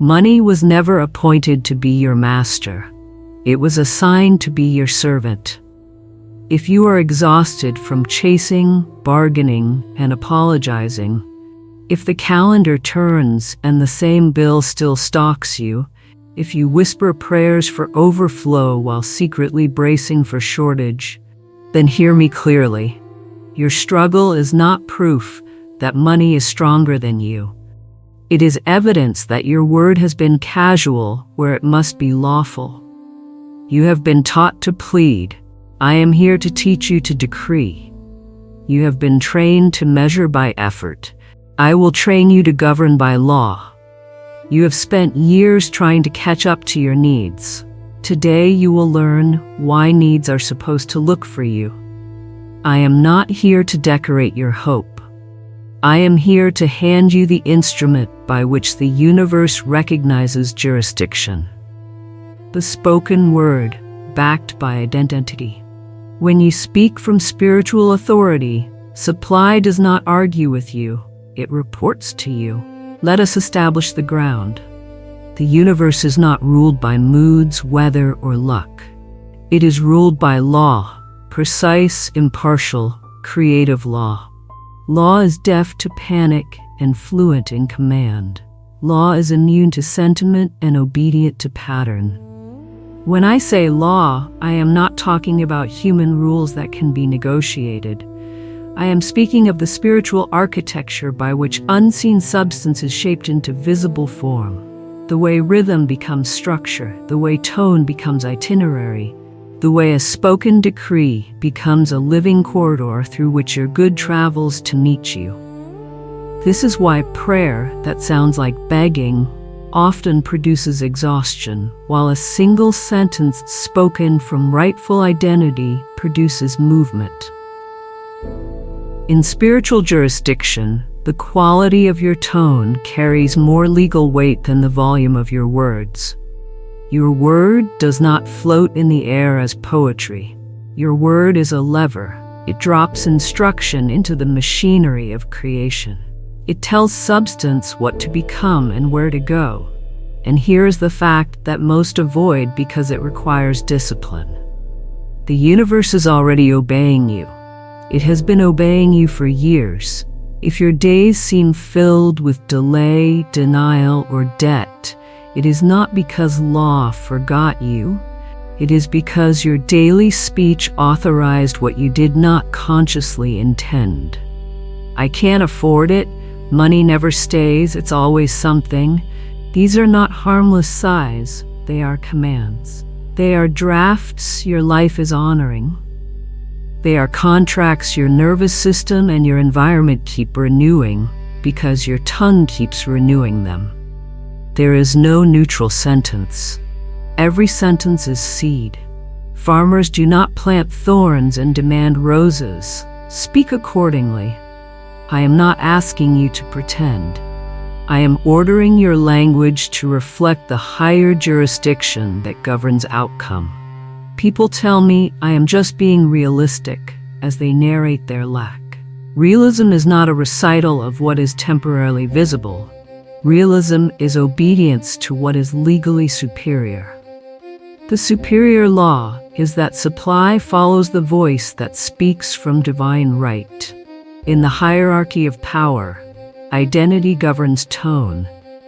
Money was never appointed to be your master. It was assigned to be your servant. If you are exhausted from chasing, bargaining, and apologizing, if the calendar turns and the same bill still stalks you, if you whisper prayers for overflow while secretly bracing for shortage, then hear me clearly. Your struggle is not proof that money is stronger than you. It is evidence that your word has been casual where it must be lawful. You have been taught to plead. I am here to teach you to decree. You have been trained to measure by effort. I will train you to govern by law. You have spent years trying to catch up to your needs. Today you will learn why needs are supposed to look for you. I am not here to decorate your hope. I am here to hand you the instrument by which the universe recognizes jurisdiction. The spoken word, backed by identity. When you speak from spiritual authority, supply does not argue with you, it reports to you. Let us establish the ground. The universe is not ruled by moods, weather, or luck. It is ruled by law, precise, impartial, creative law. Law is deaf to panic and fluent in command. Law is immune to sentiment and obedient to pattern. When I say law, I am not talking about human rules that can be negotiated. I am speaking of the spiritual architecture by which unseen substance is shaped into visible form. The way rhythm becomes structure, the way tone becomes itinerary, the way a spoken decree becomes a living corridor through which your good travels to meet you. This is why prayer that sounds like begging often produces exhaustion, while a single sentence spoken from rightful identity produces movement. In spiritual jurisdiction, the quality of your tone carries more legal weight than the volume of your words. Your word does not float in the air as poetry. Your word is a lever. It drops instruction into the machinery of creation. It tells substance what to become and where to go. And here is the fact that most avoid because it requires discipline. The universe is already obeying you. It has been obeying you for years. If your days seem filled with delay, denial, or debt, it is not because law forgot you. It is because your daily speech authorized what you did not consciously intend. I can't afford it. Money never stays. It's always something. These are not harmless sighs. They are commands. They are drafts your life is honoring. They are contracts your nervous system and your environment keep renewing because your tongue keeps renewing them. There is no neutral sentence. Every sentence is seed. Farmers do not plant thorns and demand roses. Speak accordingly. I am not asking you to pretend. I am ordering your language to reflect the higher jurisdiction that governs outcome. People tell me I am just being realistic as they narrate their lack. Realism is not a recital of what is temporarily visible. Realism is obedience to what is legally superior. The superior law is that supply follows the voice that speaks from divine right. In the hierarchy of power, identity governs tone.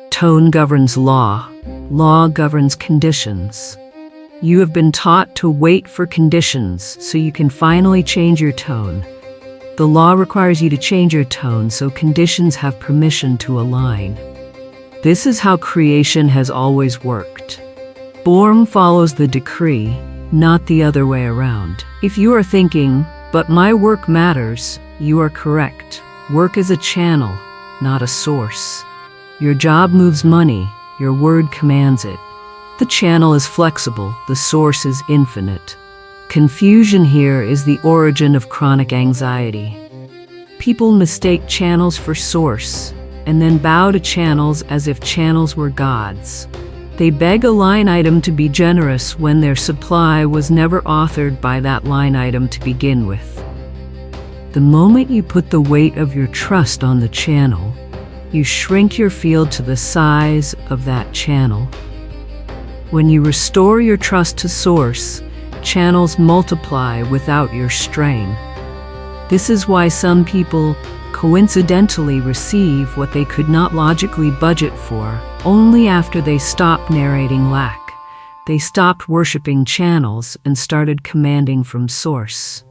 Tone governs law. Law governs conditions. You have been taught to wait for conditions so you can finally change your tone. The law requires you to change your tone so conditions have permission to align. This is how creation has always worked. Form follows the decree, not the other way around. If you are thinking, but my work matters, you are correct. Work is a channel, not a source. Your job moves money, your word commands it. The channel is flexible, the source is infinite. Confusion here is the origin of chronic anxiety. People mistake channels for source, and then bow to channels as if channels were gods. They beg a line item to be generous when their supply was never authored by that line item to begin with. The moment you put the weight of your trust on the channel, You shrink your field to the size of that channel. When you restore your trust to source, channels multiply without your strain. This is why some people coincidentally receive what they could not logically budget for only after they stopped narrating lack. They stopped worshiping channels and started commanding from source.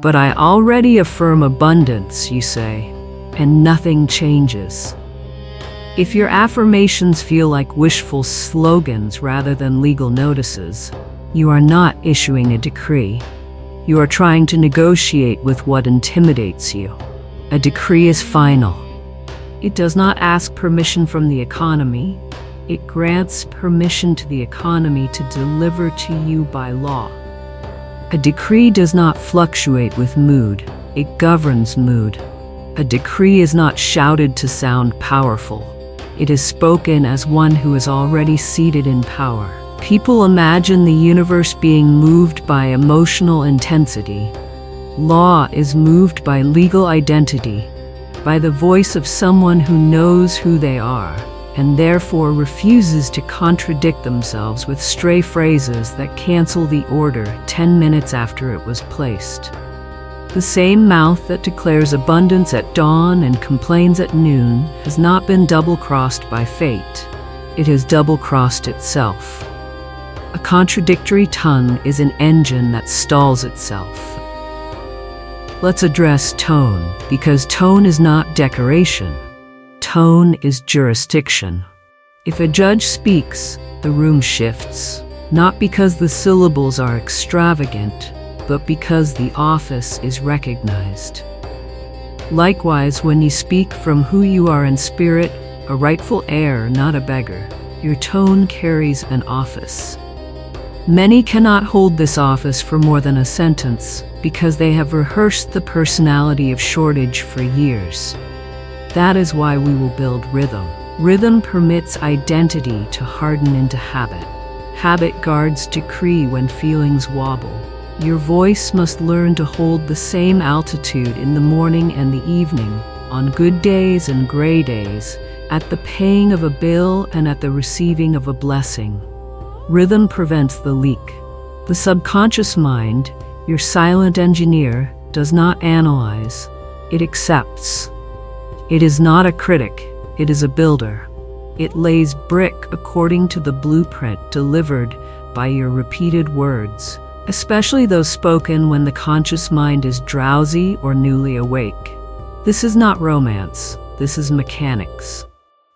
But I already affirm abundance, you say, and nothing changes. If your affirmations feel like wishful slogans rather than legal notices, you are not issuing a decree. You are trying to negotiate with what intimidates you. A decree is final. It does not ask permission from the economy. It grants permission to the economy to deliver to you by law. A decree does not fluctuate with mood. It governs mood. A decree is not shouted to sound powerful. It is spoken as one who is already seated in power. People imagine the universe being moved by emotional intensity. Law is moved by legal identity, by the voice of someone who knows who they are, and therefore refuses to contradict themselves with stray phrases that cancel the order 10 minutes after it was placed. The same mouth that declares abundance at dawn and complains at noon has not been double-crossed by fate. It has double-crossed itself. A contradictory tongue is an engine that stalls itself. Let's address tone, because tone is not decoration. Tone is jurisdiction. If a judge speaks, the room shifts, not because the syllables are extravagant, but because the office is recognized. Likewise, when you speak from who you are in spirit, a rightful heir, not a beggar, your tone carries an office. Many cannot hold this office for more than a sentence because they have rehearsed the personality of shortage for years. That is why we will build rhythm. Rhythm permits identity to harden into habit. Habit guards decree when feelings wobble. Your voice must learn to hold the same altitude in the morning and the evening, on good days and gray days, at the paying of a bill and at the receiving of a blessing. Rhythm prevents the leak. The subconscious mind, your silent engineer, does not analyze. It accepts. It is not a critic. It is a builder. It lays brick according to the blueprint delivered by your repeated words, especially those spoken when the conscious mind is drowsy or newly awake. This is not romance. This is mechanics.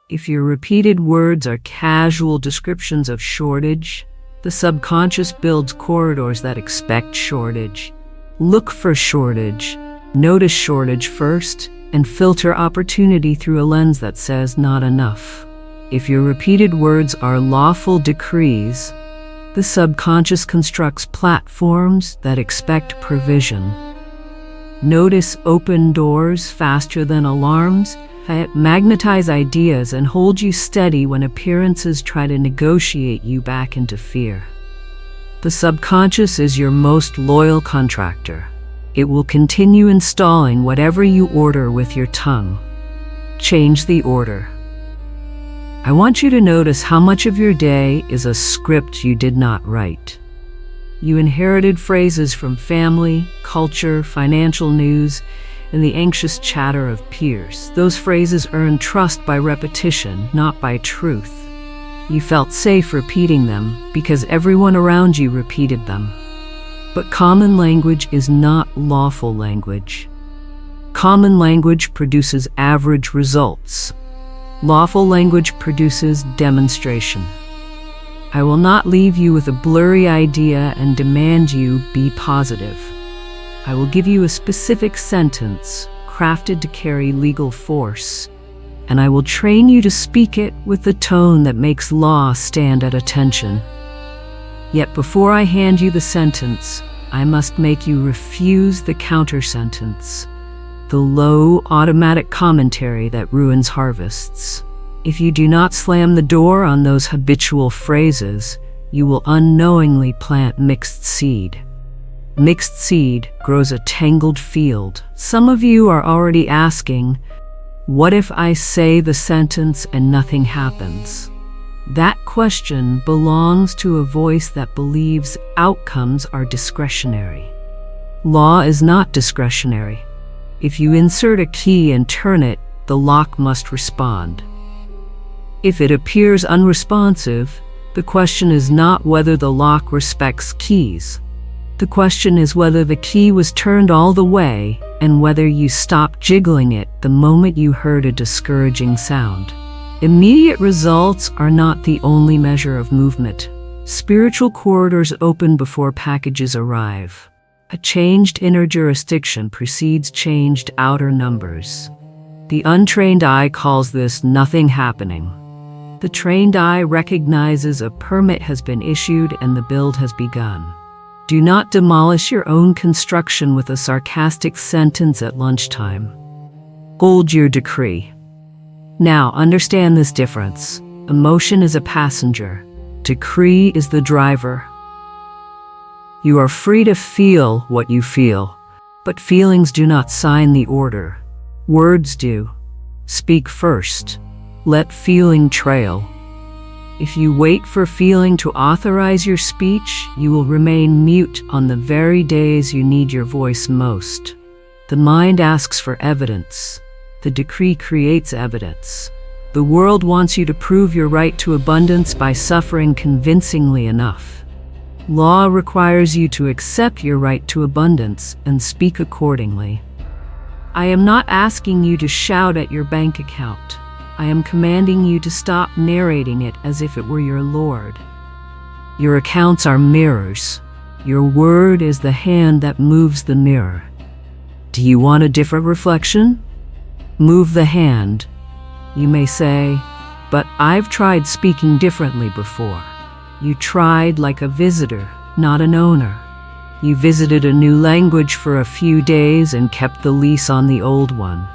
If your repeated words are casual descriptions of shortage, the subconscious builds corridors that expect shortage. Look for shortage. Notice shortage first, and filter opportunity through a lens that says not enough. If your repeated words are lawful decrees, the subconscious constructs platforms that expect provision. Notice open doors faster than alarms. Magnetize ideas and hold you steady when appearances try to negotiate you back into fear. The subconscious is your most loyal contractor. It will continue installing whatever you order with your tongue. Change the order. I want you to notice how much of your day is a script you did not write. You inherited phrases from family, culture, financial news, and the anxious chatter of peers. Those phrases earn trust by repetition, not by truth. You felt safe repeating them because everyone around you repeated them. But common language is not lawful language. Common language produces average results. Lawful language produces demonstration. I will not leave you with a blurry idea and demand you be positive. I will give you a specific sentence crafted to carry legal force, and I will train you to speak it with the tone that makes law stand at attention. Yet before I hand you the sentence, I must make you refuse the counter-sentence, the low, automatic commentary that ruins harvests. If you do not slam the door on those habitual phrases, you will unknowingly plant mixed seed. Mixed seed grows a tangled field. Some of you are already asking, What if I say the sentence and nothing happens? That question belongs to a voice that believes outcomes are discretionary. Law is not discretionary. If you insert a key and turn it, the lock must respond. If it appears unresponsive, the question is not whether the lock respects keys. The question is whether the key was turned all the way and whether you stopped jiggling it the moment you heard a discouraging sound. Immediate results are not the only measure of movement. Spiritual corridors open before packages arrive. A changed inner jurisdiction precedes changed outer numbers. The untrained eye calls this nothing happening. The trained eye recognizes a permit has been issued and the build has begun. Do not demolish your own construction with a sarcastic sentence at lunchtime. Hold your decree. Now, understand this difference. Emotion is a passenger. Decree is the driver. You are free to feel what you feel, but feelings do not sign the order. Words do. Speak first. Let feeling trail. If you wait for feeling to authorize your speech, you will remain mute on the very days you need your voice most. The mind asks for evidence. The decree creates evidence. The world wants you to prove your right to abundance by suffering convincingly enough. Law requires you to accept your right to abundance and speak accordingly. I am not asking you to shout at your bank account. I am commanding you to stop narrating it as if it were your Lord. Your accounts are mirrors. Your word is the hand that moves the mirror. Do you want a different reflection? Move the hand. You may say, but I've tried speaking differently before. You tried like a visitor, not an owner. You visited a new language for a few days and kept the lease on the old one.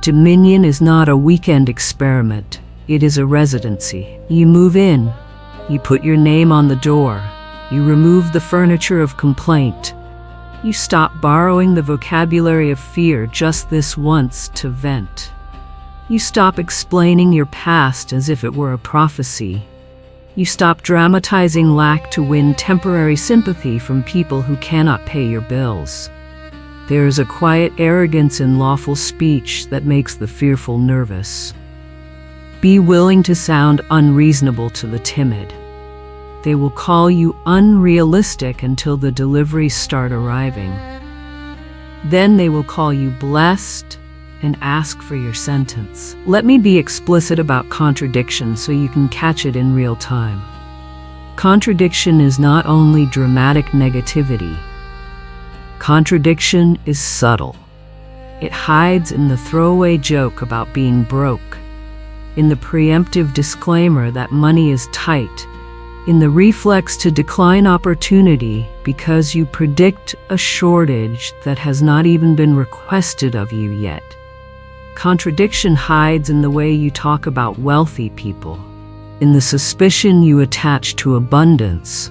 Dominion is not a weekend experiment. It is a residency. You move in. You put your name on the door. You remove the furniture of complaint. You stop borrowing the vocabulary of fear just this once to vent. You stop explaining your past as if it were a prophecy. You stop dramatizing lack to win temporary sympathy from people who cannot pay your bills. There is a quiet arrogance in lawful speech that makes the fearful nervous. Be willing to sound unreasonable to the timid. They will call you unrealistic until the deliveries start arriving. Then they will call you blessed and ask for your sentence. Let me be explicit about contradiction so you can catch it in real time. Contradiction is not only dramatic negativity. Contradiction is subtle. It hides in the throwaway joke about being broke, in the preemptive disclaimer that money is tight, in the reflex to decline opportunity because you predict a shortage that has not even been requested of you yet. Contradiction hides in the way you talk about wealthy people, in the suspicion you attach to abundance,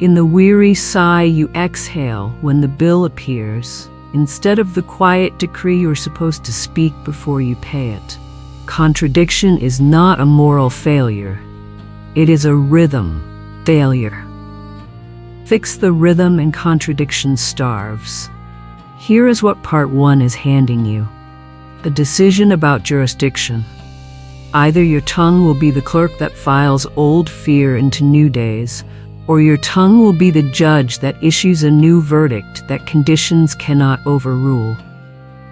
in the weary sigh you exhale when the bill appears, instead of the quiet decree you're supposed to speak before you pay it. Contradiction is not a moral failure. It is a rhythm failure. Fix the rhythm and contradiction starves. Here is what part 1 is handing you. A decision about jurisdiction. Either your tongue will be the clerk that files old fear into new days, or your tongue will be the judge that issues a new verdict that conditions cannot overrule.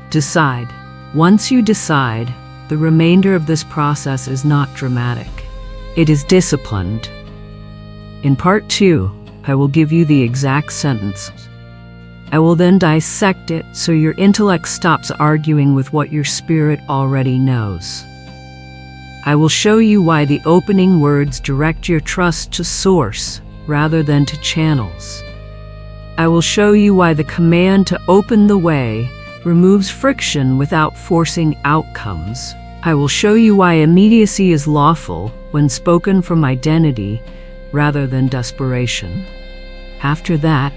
Decide. Once you decide, the remainder of this process is not dramatic. It is disciplined. In part 2, I will give you the exact sentence. I will then dissect it so your intellect stops arguing with what your spirit already knows. I will show you why the opening words direct your trust to source rather than to channels. I will show you why the command to open the way removes friction without forcing outcomes. I will show you why immediacy is lawful when spoken from identity rather than desperation. After that,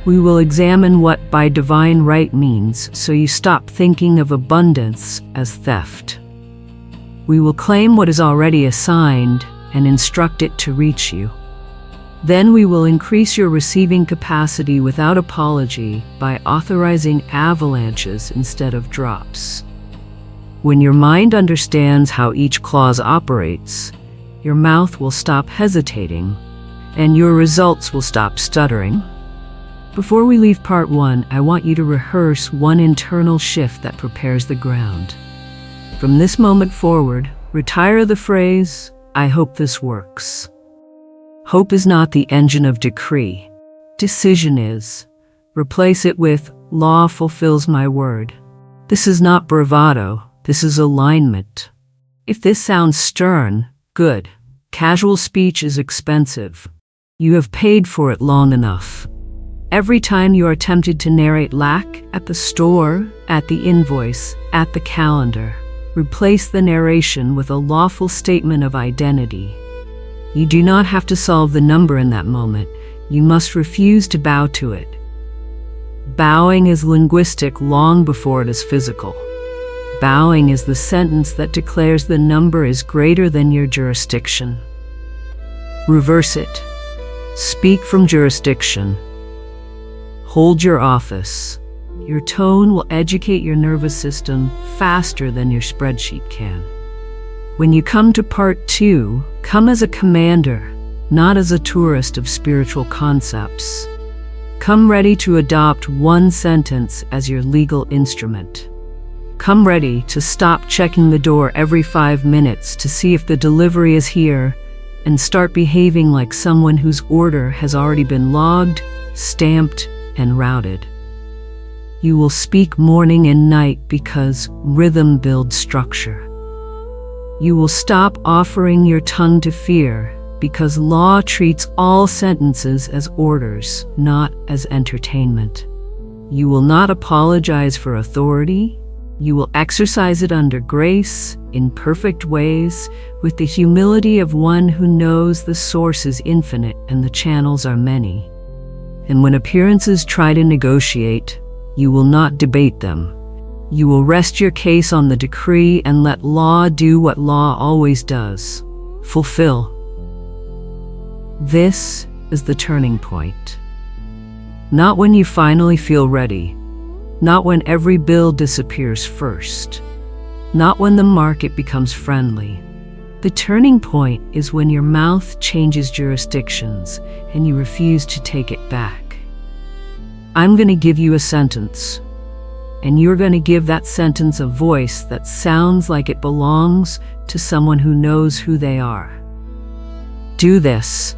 We will examine what by divine right means, so you stop thinking of abundance as theft. We will claim what is already assigned and instruct it to reach you. Then we will increase your receiving capacity without apology by authorizing avalanches instead of drops. When your mind understands how each clause operates, your mouth will stop hesitating, and your results will stop stuttering. Before we leave part 1, I want you to rehearse one internal shift that prepares the ground. From this moment forward, retire the phrase, "I hope this works." Hope is not the engine of decree. Decision is. Replace it with, "Law fulfills my word." This is not bravado, this is alignment. If this sounds stern, good. Casual speech is expensive. You have paid for it long enough. Every time you are tempted to narrate lack at the store, at the invoice, at the calendar, replace the narration with a lawful statement of identity. You do not have to solve the number in that moment. You must refuse to bow to it. Bowing is linguistic long before it is physical. Bowing is the sentence that declares the number is greater than your jurisdiction. Reverse it. Speak from jurisdiction. Hold your office. Your tone will educate your nervous system faster than your spreadsheet can. When you come to part 2, come as a commander, not as a tourist of spiritual concepts. Come ready to adopt one sentence as your legal instrument. Come ready to stop checking the door every 5 minutes to see if the delivery is here, and start behaving like someone whose order has already been logged, stamped, and routed. You will speak morning and night because rhythm builds structure. You will stop offering your tongue to fear because law treats all sentences as orders, not as entertainment. You will not apologize for authority. You will exercise it under grace, in perfect ways, with the humility of one who knows the source is infinite and the channels are many. And when appearances try to negotiate, you will not debate them. You will rest your case on the decree and let law do what law always does: fulfill. This is the turning point. Not when you finally feel ready. Not when every bill disappears first. Not when the market becomes friendly. The turning point is when your mouth changes jurisdictions and you refuse to take it back. I'm going to give you a sentence, and you're going to give that sentence a voice that sounds like it belongs to someone who knows who they are. Do this,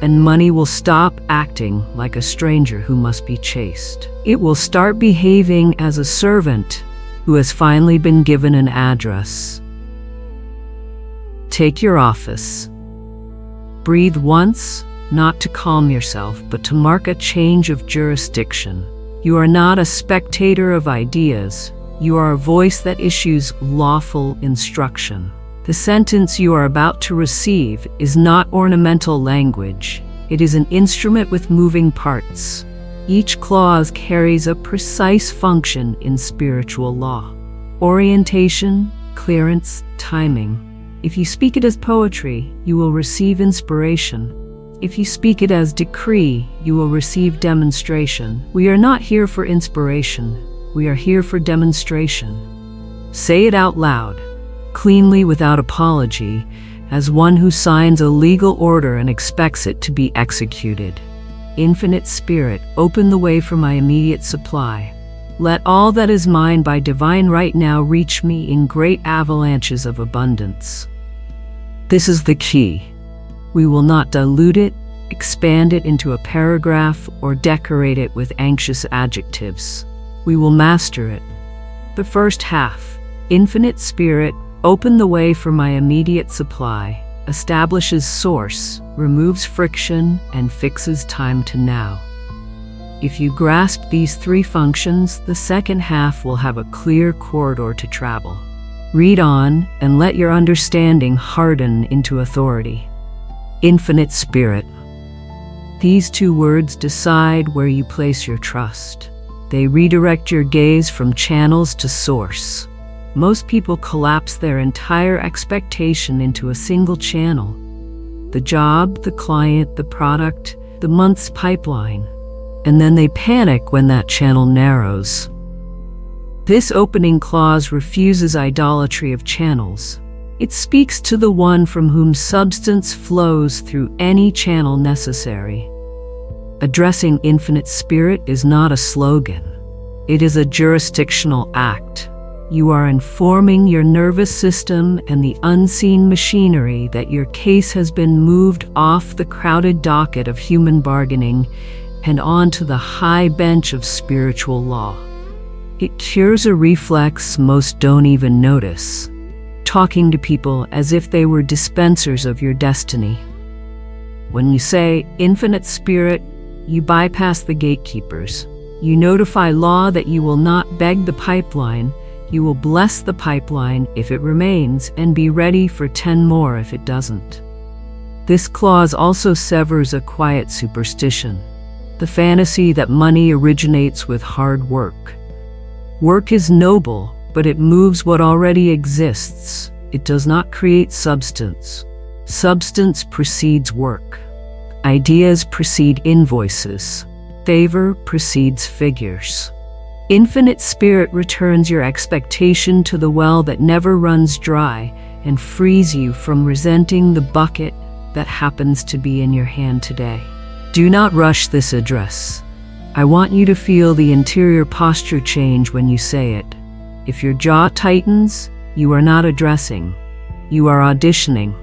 and money will stop acting like a stranger who must be chased. It will start behaving as a servant who has finally been given an address. Take your office. Breathe once, not to calm yourself, but to mark a change of jurisdiction. You are not a spectator of ideas. You are a voice that issues lawful instruction. The sentence you are about to receive is not ornamental language. It is an instrument with moving parts. Each clause carries a precise function in spiritual law: orientation, clearance, timing. If you speak it as poetry, you will receive inspiration. If you speak it as decree, you will receive demonstration. We are not here for inspiration. We are here for demonstration. Say it out loud, cleanly without apology, as one who signs a legal order and expects it to be executed. Infinite Spirit, open the way for my immediate supply. Let all that is mine by divine right now reach me in great avalanches of abundance. This is the key. We will not dilute it, expand it into a paragraph, or decorate it with anxious adjectives. We will master it. The first half, Infinite Spirit, open the way for my immediate supply, establishes source, removes friction, and fixes time to now. If you grasp these 3 functions, the second half will have a clear corridor to travel. Read on and let your understanding harden into authority. Infinite Spirit. These two words decide where you place your trust. They redirect your gaze from channels to source. Most people collapse their entire expectation into a single channel: the job, the client, the product, the month's pipeline. And then they panic when that channel narrows. This opening clause refuses idolatry of channels. It speaks to the one from whom substance flows through any channel necessary. Addressing infinite spirit is not a slogan. It is a jurisdictional act. You are informing your nervous system and the unseen machinery that your case has been moved off the crowded docket of human bargaining and onto the high bench of spiritual law. It cures a reflex most don't even notice: talking to people as if they were dispensers of your destiny. When you say infinite spirit, you bypass the gatekeepers. You notify law that you will not beg the pipeline. You will bless the pipeline if it remains and be ready for 10 more if it doesn't. This clause also severs a quiet superstition: the fantasy that money originates with hard work. Work is noble, but it moves what already exists. It does not create substance. Substance precedes work. Ideas precede invoices. Favor precedes figures. Infinite spirit returns your expectation to the well that never runs dry and frees you from resenting the bucket that happens to be in your hand today. Do not rush this address. I want you to feel the interior posture change when you say it. If your jaw tightens, you are not addressing. You are auditioning.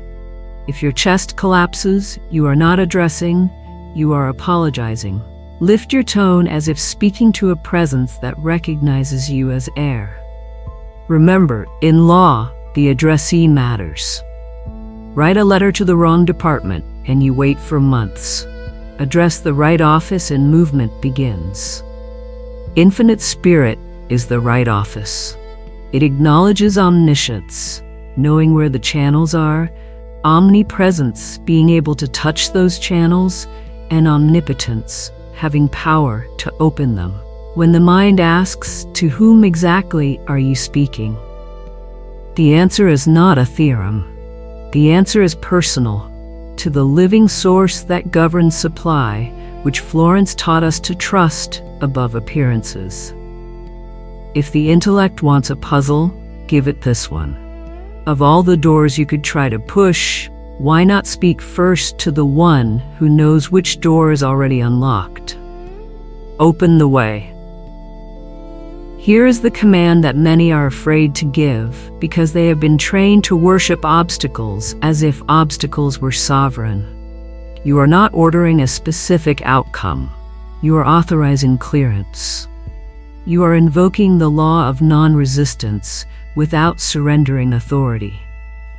If your chest collapses, you are not addressing. You are apologizing. Lift your tone as if speaking to a presence that recognizes you as air. Remember, in law, the addressee matters. Write a letter to the wrong department, and you wait for months. Address the right office and movement begins. Infinite spirit is the right office. It acknowledges omniscience, knowing where the channels are, omnipresence, being able to touch those channels, and omnipotence, having power to open them. When the mind asks, to whom exactly are you speaking? The answer is not a theorem. The answer is personal, to the living source that governs supply, which Florence taught us to trust above appearances. If the intellect wants a puzzle, give it this one. Of all the doors you could try to push, why not speak first to the one who knows which door is already unlocked? Open the way. Here is the command that many are afraid to give because they have been trained to worship obstacles as if obstacles were sovereign. You are not ordering a specific outcome. You are authorizing clearance. You are invoking the law of non-resistance without surrendering authority.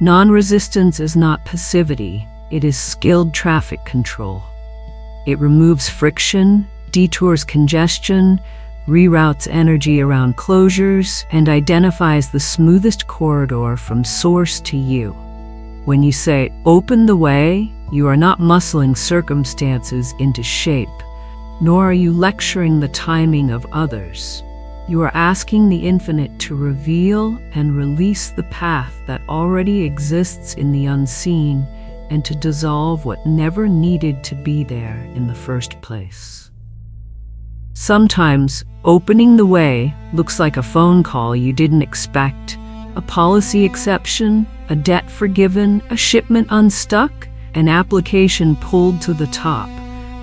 Non-resistance is not passivity, it is skilled traffic control. It removes friction, detours congestion, reroutes energy around closures, and identifies the smoothest corridor from source to you. When you say, open the way, you are not muscling circumstances into shape, nor are you lecturing the timing of others. You are asking the infinite to reveal and release the path that already exists in the unseen and to dissolve what never needed to be there in the first place. Sometimes, opening the way looks like a phone call you didn't expect, a policy exception, a debt forgiven, a shipment unstuck, an application pulled to the top,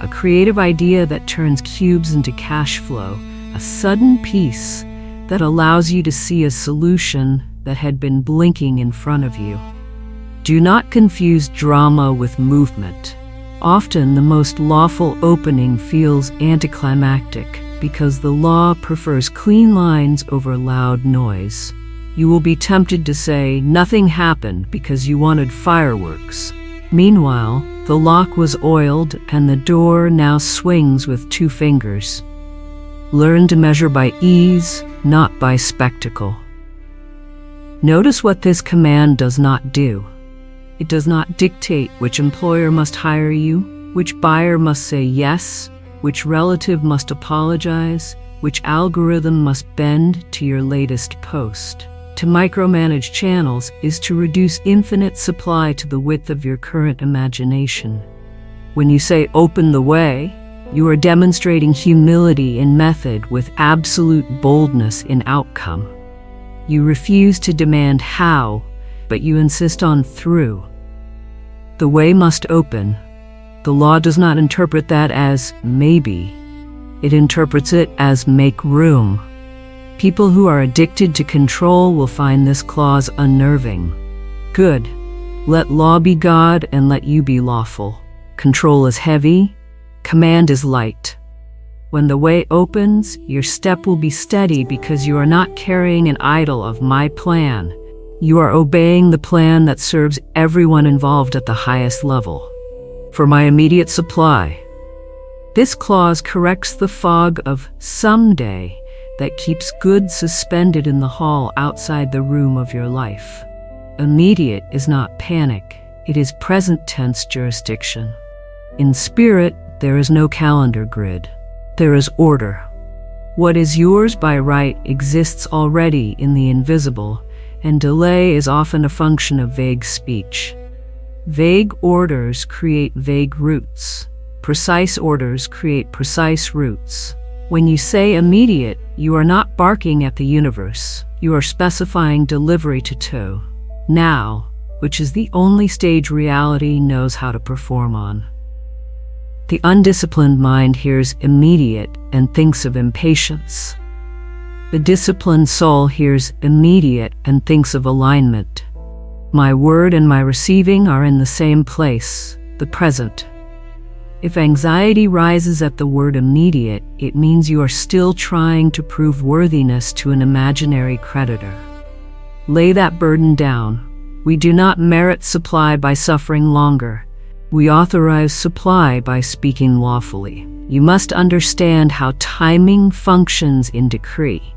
a creative idea that turns cubes into cash flow, a sudden peace that allows you to see a solution that had been blinking in front of you. Do not confuse drama with movement. Often the most lawful opening feels anticlimactic because the law prefers clean lines over loud noise. You will be tempted to say nothing happened because you wanted fireworks. Meanwhile, the lock was oiled and the door now swings with 2 fingers. Learn to measure by ease, not by spectacle. Notice what this command does not do. It does not dictate which employer must hire you. Which buyer must say yes? Which relative must apologize? Which algorithm must bend to your latest post? To micromanage channels is to reduce infinite supply to the width of your current imagination. When you say open the way, you are demonstrating humility in method with absolute boldness in outcome. You refuse to demand how, but you insist on through. The way must open. The law does not interpret that as maybe. It interprets it as make room. People who are addicted to control will find this clause unnerving. Good. Let law be God and let you be lawful. Control is heavy. Command is light. When the way opens, your step will be steady because you are not carrying an idol of my plan. You are obeying the plan that serves everyone involved at the highest level. For my immediate supply. This clause corrects the fog of someday that keeps goods suspended in the hall outside the room of your life. Immediate is not panic, it is present tense jurisdiction. In spirit, there is no calendar grid. There is order. What is yours by right exists already in the invisible, and delay is often a function of vague speech. Vague orders create vague roots. Precise orders create precise roots. When you say immediate, you are not barking at the universe. You are specifying delivery to toe. Now, which is the only stage reality knows how to perform on. The undisciplined mind hears immediate and thinks of impatience. The disciplined soul hears immediate and thinks of alignment. My word and my receiving are in the same place, the present. If anxiety rises at the word immediate, it means you are still trying to prove worthiness to an imaginary creditor. Lay that burden down. We do not merit supply by suffering longer. We authorize supply by speaking lawfully. You must understand how timing functions in decree.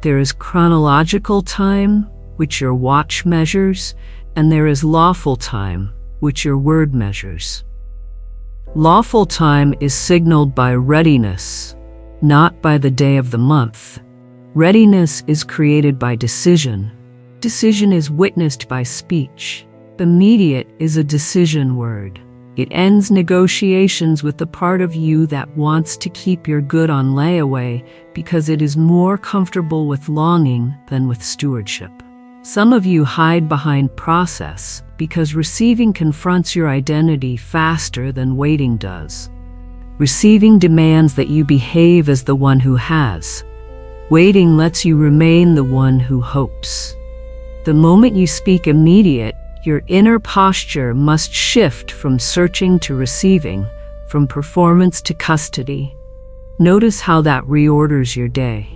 There is chronological time, which your watch measures, and there is lawful time, which your word measures. Lawful time is signaled by readiness, not by the day of the month. Readiness is created by decision. Decision is witnessed by speech. Immediate is a decision word. It ends negotiations with the part of you that wants to keep your good on layaway because it is more comfortable with longing than with stewardship. Some of you hide behind process because receiving confronts your identity faster than waiting does. Receiving demands that you behave as the one who has. Waiting lets you remain the one who hopes. The moment you speak immediate, your inner posture must shift from searching to receiving, from performance to custody. Notice how that reorders your day.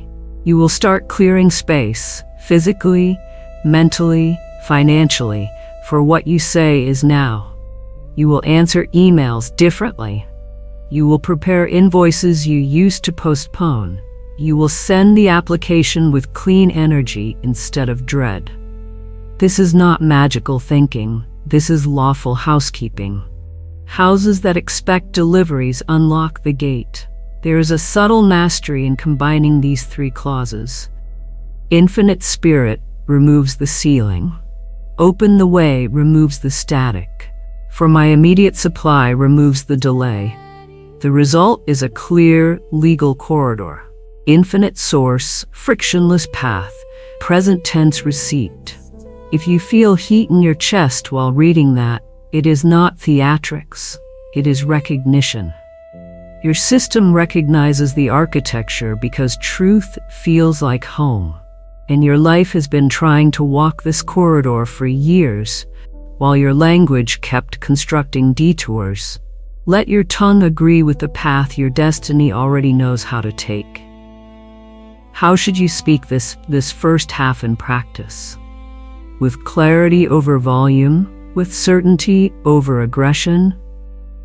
You will start clearing space, physically, mentally, financially, for what you say is now. You will answer emails differently. You will prepare invoices you used to postpone. You will send the application with clean energy instead of dread. This is not magical thinking. This is lawful housekeeping. Houses that expect deliveries unlock the gate. There is a subtle mastery in combining these three clauses. Infinite spirit removes the ceiling. Open the way removes the static. For my immediate supply removes the delay. The result is a clear, legal corridor. Infinite source, frictionless path, present tense receipt. If you feel heat in your chest while reading that, it is not theatrics, it is recognition. Your system recognizes the architecture because truth feels like home, and your life has been trying to walk this corridor for years, while your language kept constructing detours. Let your tongue agree with the path your destiny already knows how to take. How should you speak this first half in practice? With clarity over volume, with certainty over aggression,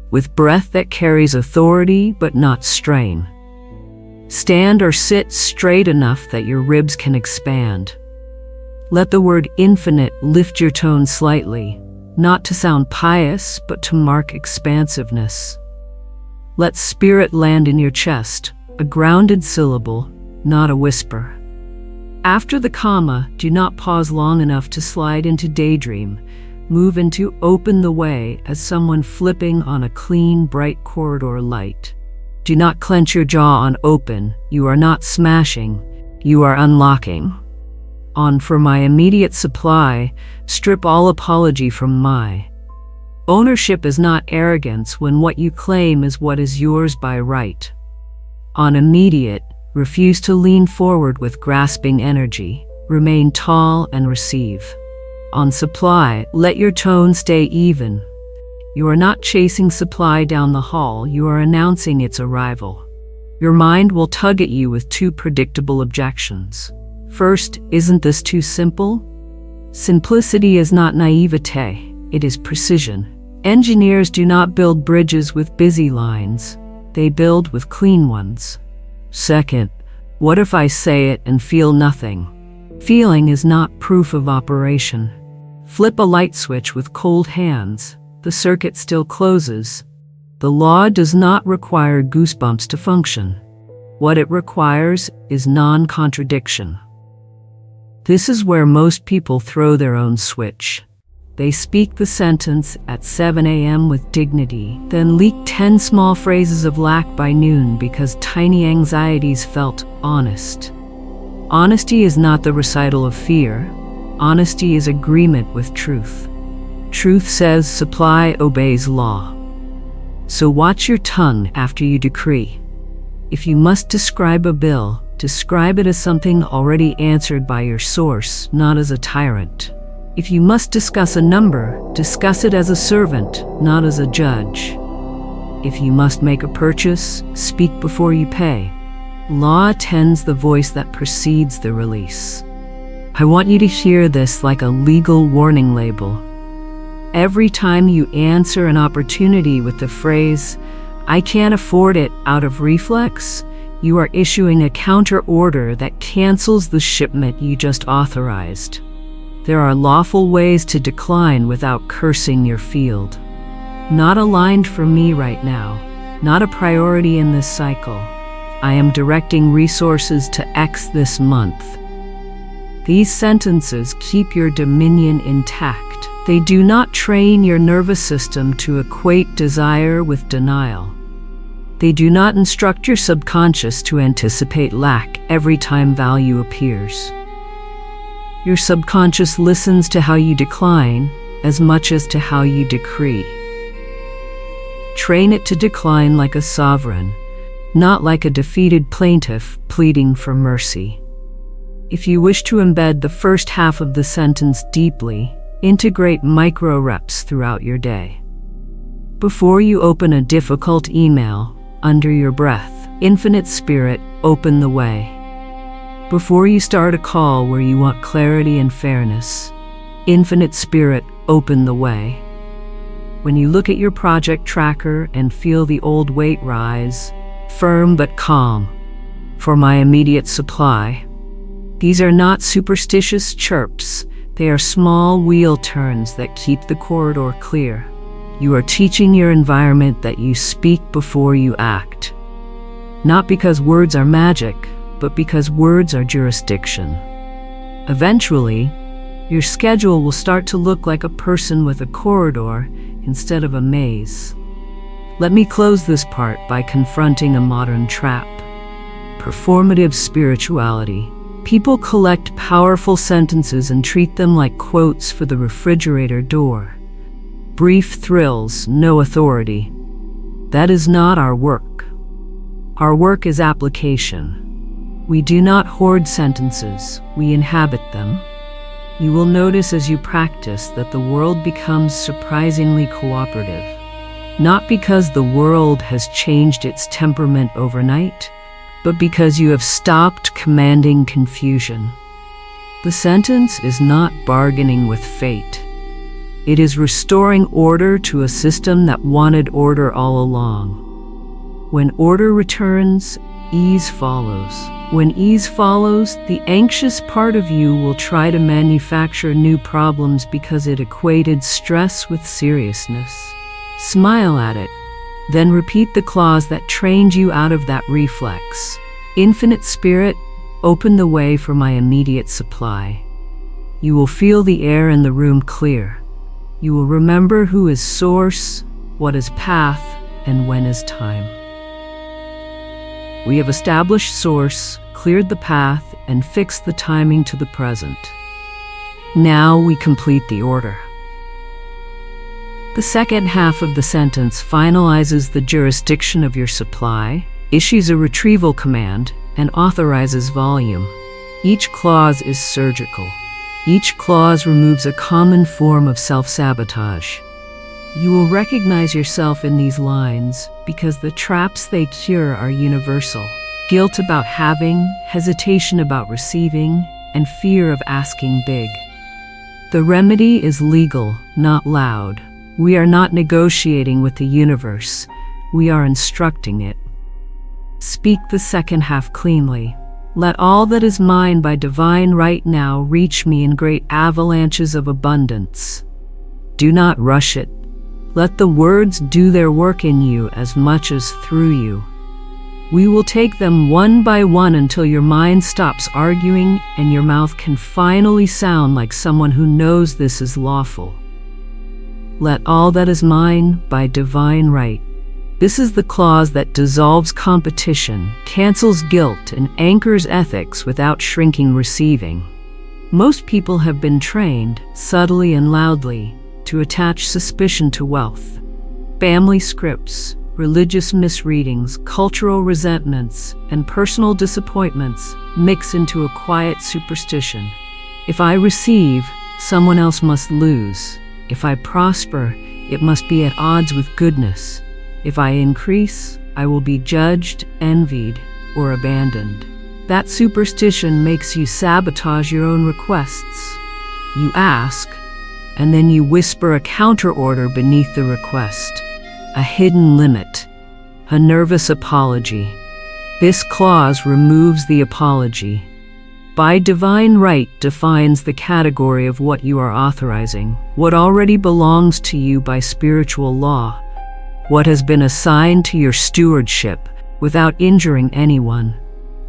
with breath that carries authority but not strain. Stand or sit straight enough that your ribs can expand. Let the word infinite lift your tone slightly, not to sound pious, but to mark expansiveness. Let spirit land in your chest, a grounded syllable, not a whisper. After the comma, do not pause long enough to slide into daydream. Move into open the way as someone flipping on a clean, bright corridor light. Do not clench your jaw on open. You are not smashing. You are unlocking. On for my immediate supply, strip all apology from my. Ownership is not arrogance when what you claim is what is yours by right. On immediate, refuse to lean forward with grasping energy. Remain tall and receive. On supply, let your tone stay even. You are not chasing supply down the hall, you are announcing its arrival. Your mind will tug at you with two predictable objections. First, isn't this too simple? Simplicity is not naivete, it is precision. Engineers do not build bridges with busy lines, they build with clean ones. Second, what if I say it and feel nothing? Feeling is not proof of operation. Flip a light switch with cold hands, the circuit still closes. The law does not require goosebumps to function. What it requires is non-contradiction. This is where most people throw their own switch. They speak the sentence at 7 a.m. with dignity, then leak 10 small phrases of lack by noon because tiny anxieties felt honest. Honesty is not the recital of fear. Honesty is agreement with truth. Truth says supply obeys law. So watch your tongue after you decree. If you must describe a bill, describe it as something already answered by your source, not as a tyrant. If you must discuss a number, discuss it as a servant, not as a judge. If you must make a purchase, speak before you pay. Law attends the voice that precedes the release. I want you to hear this like a legal warning label. Every time you answer an opportunity with the phrase, "I can't afford it," out of reflex, you are issuing a counter order that cancels the shipment you just authorized. There are lawful ways to decline without cursing your field. Not aligned for me right now, not a priority in this cycle. I am directing resources to X this month. These sentences keep your dominion intact. They do not train your nervous system to equate desire with denial. They do not instruct your subconscious to anticipate lack every time value appears. Your subconscious listens to how you decline as much as to how you decree. Train it to decline like a sovereign, not like a defeated plaintiff pleading for mercy. If you wish to embed the first half of the sentence deeply, integrate micro reps throughout your day. Before you open a difficult email, under your breath, Infinite Spirit, open the way. Before you start a call where you want clarity and fairness, Infinite Spirit, open the way. When you look at your project tracker and feel the old weight rise, firm but calm, for my immediate supply. These are not superstitious chirps, they are small wheel turns that keep the corridor clear. You are teaching your environment that you speak before you act. Not because words are magic, but because words are jurisdiction. Eventually, your schedule will start to look like a person with a corridor instead of a maze. Let me close this part by confronting a modern trap. Performative spirituality. People collect powerful sentences and treat them like quotes for the refrigerator door. Brief thrills, no authority. That is not our work. Our work is application. We do not hoard sentences, we inhabit them. You will notice as you practice that the world becomes surprisingly cooperative. Not because the world has changed its temperament overnight, but because you have stopped commanding confusion. The sentence is not bargaining with fate. It is restoring order to a system that wanted order all along. When order returns, ease follows. When ease follows, the anxious part of you will try to manufacture new problems because it equated stress with seriousness. Smile at it. Then repeat the clause that trained you out of that reflex. Infinite Spirit, open the way for my immediate supply. You will feel the air in the room clear. You will remember who is source, what is path, and when is time. We have established source, cleared the path, and fixed the timing to the present. Now we complete the order. The second half of the sentence finalizes the jurisdiction of your supply, issues a retrieval command, and authorizes volume. Each clause is surgical. Each clause removes a common form of self-sabotage. You will recognize yourself in these lines because the traps they cure are universal. Guilt about having, hesitation about receiving, and fear of asking big. The remedy is legal, not loud. We are not negotiating with the universe. We are instructing it. Speak the second half cleanly. Let all that is mine by divine right now reach me in great avalanches of abundance. Do not rush it. Let the words do their work in you as much as through you. We will take them one by one until your mind stops arguing and your mouth can finally sound like someone who knows this is lawful. Let all that is mine by divine right. This is the clause that dissolves competition, cancels guilt, and anchors ethics without shrinking receiving. Most people have been trained, subtly and loudly, to attach suspicion to wealth. Family scripts, religious misreadings, cultural resentments, and personal disappointments mix into a quiet superstition. If I receive, someone else must lose. If I prosper, it must be at odds with goodness. If I increase, I will be judged, envied, or abandoned. That superstition makes you sabotage your own requests. You ask, and then you whisper a counterorder beneath the request. A hidden limit. A nervous apology. This clause removes the apology. By divine right defines the category of what you are authorizing, what already belongs to you by spiritual law, what has been assigned to your stewardship without injuring anyone,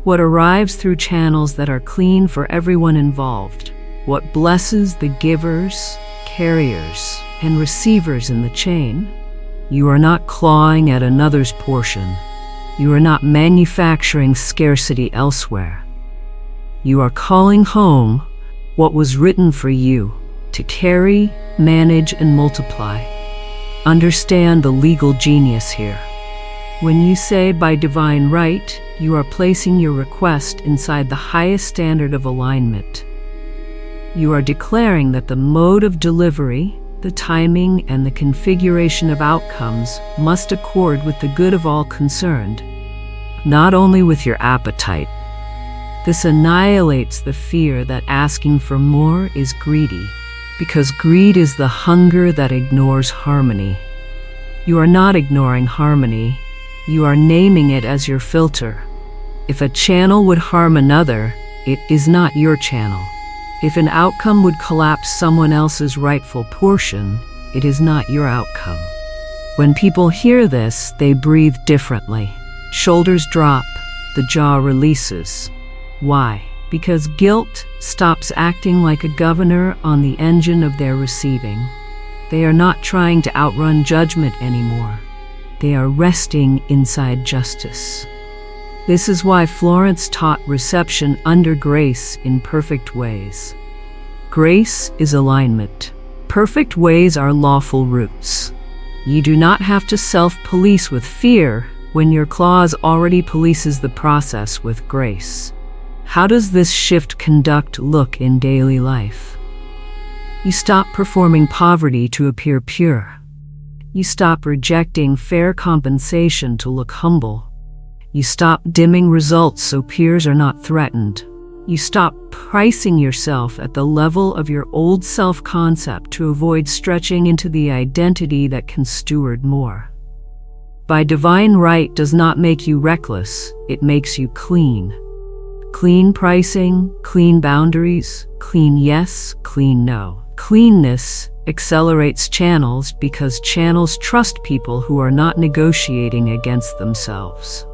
what arrives through channels that are clean for everyone involved, what blesses the givers, carriers, and receivers in the chain. You are not clawing at another's portion. You are not manufacturing scarcity elsewhere. You are calling home what was written for you to carry, manage, and multiply. Understand the legal genius here. When you say by divine right, you are placing your request inside the highest standard of alignment. You are declaring that the mode of delivery, the timing, and the configuration of outcomes must accord with the good of all concerned, not only with your appetite. This annihilates the fear that asking for more is greedy, because greed is the hunger that ignores harmony. You are not ignoring harmony, you are naming it as your filter. If a channel would harm another, it is not your channel. If an outcome would collapse someone else's rightful portion, it is not your outcome. When people hear this, they breathe differently. Shoulders drop, the jaw releases. Why? Because guilt stops acting like a governor on the engine of their receiving. They are not trying to outrun judgment anymore. They are resting inside justice. This is why Florence taught reception under grace in perfect ways. Grace is alignment. Perfect ways are lawful roots. You do not have to self-police with fear when your clause already polices the process with grace. How does this shift conduct look in daily life? You stop performing poverty to appear pure. You stop rejecting fair compensation to look humble. You stop dimming results so peers are not threatened. You stop pricing yourself at the level of your old self-concept to avoid stretching into the identity that can steward more. By divine right does not make you reckless, it makes you clean. Clean pricing, clean boundaries, clean yes, clean no. Cleanness accelerates channels because channels trust people who are not negotiating against themselves.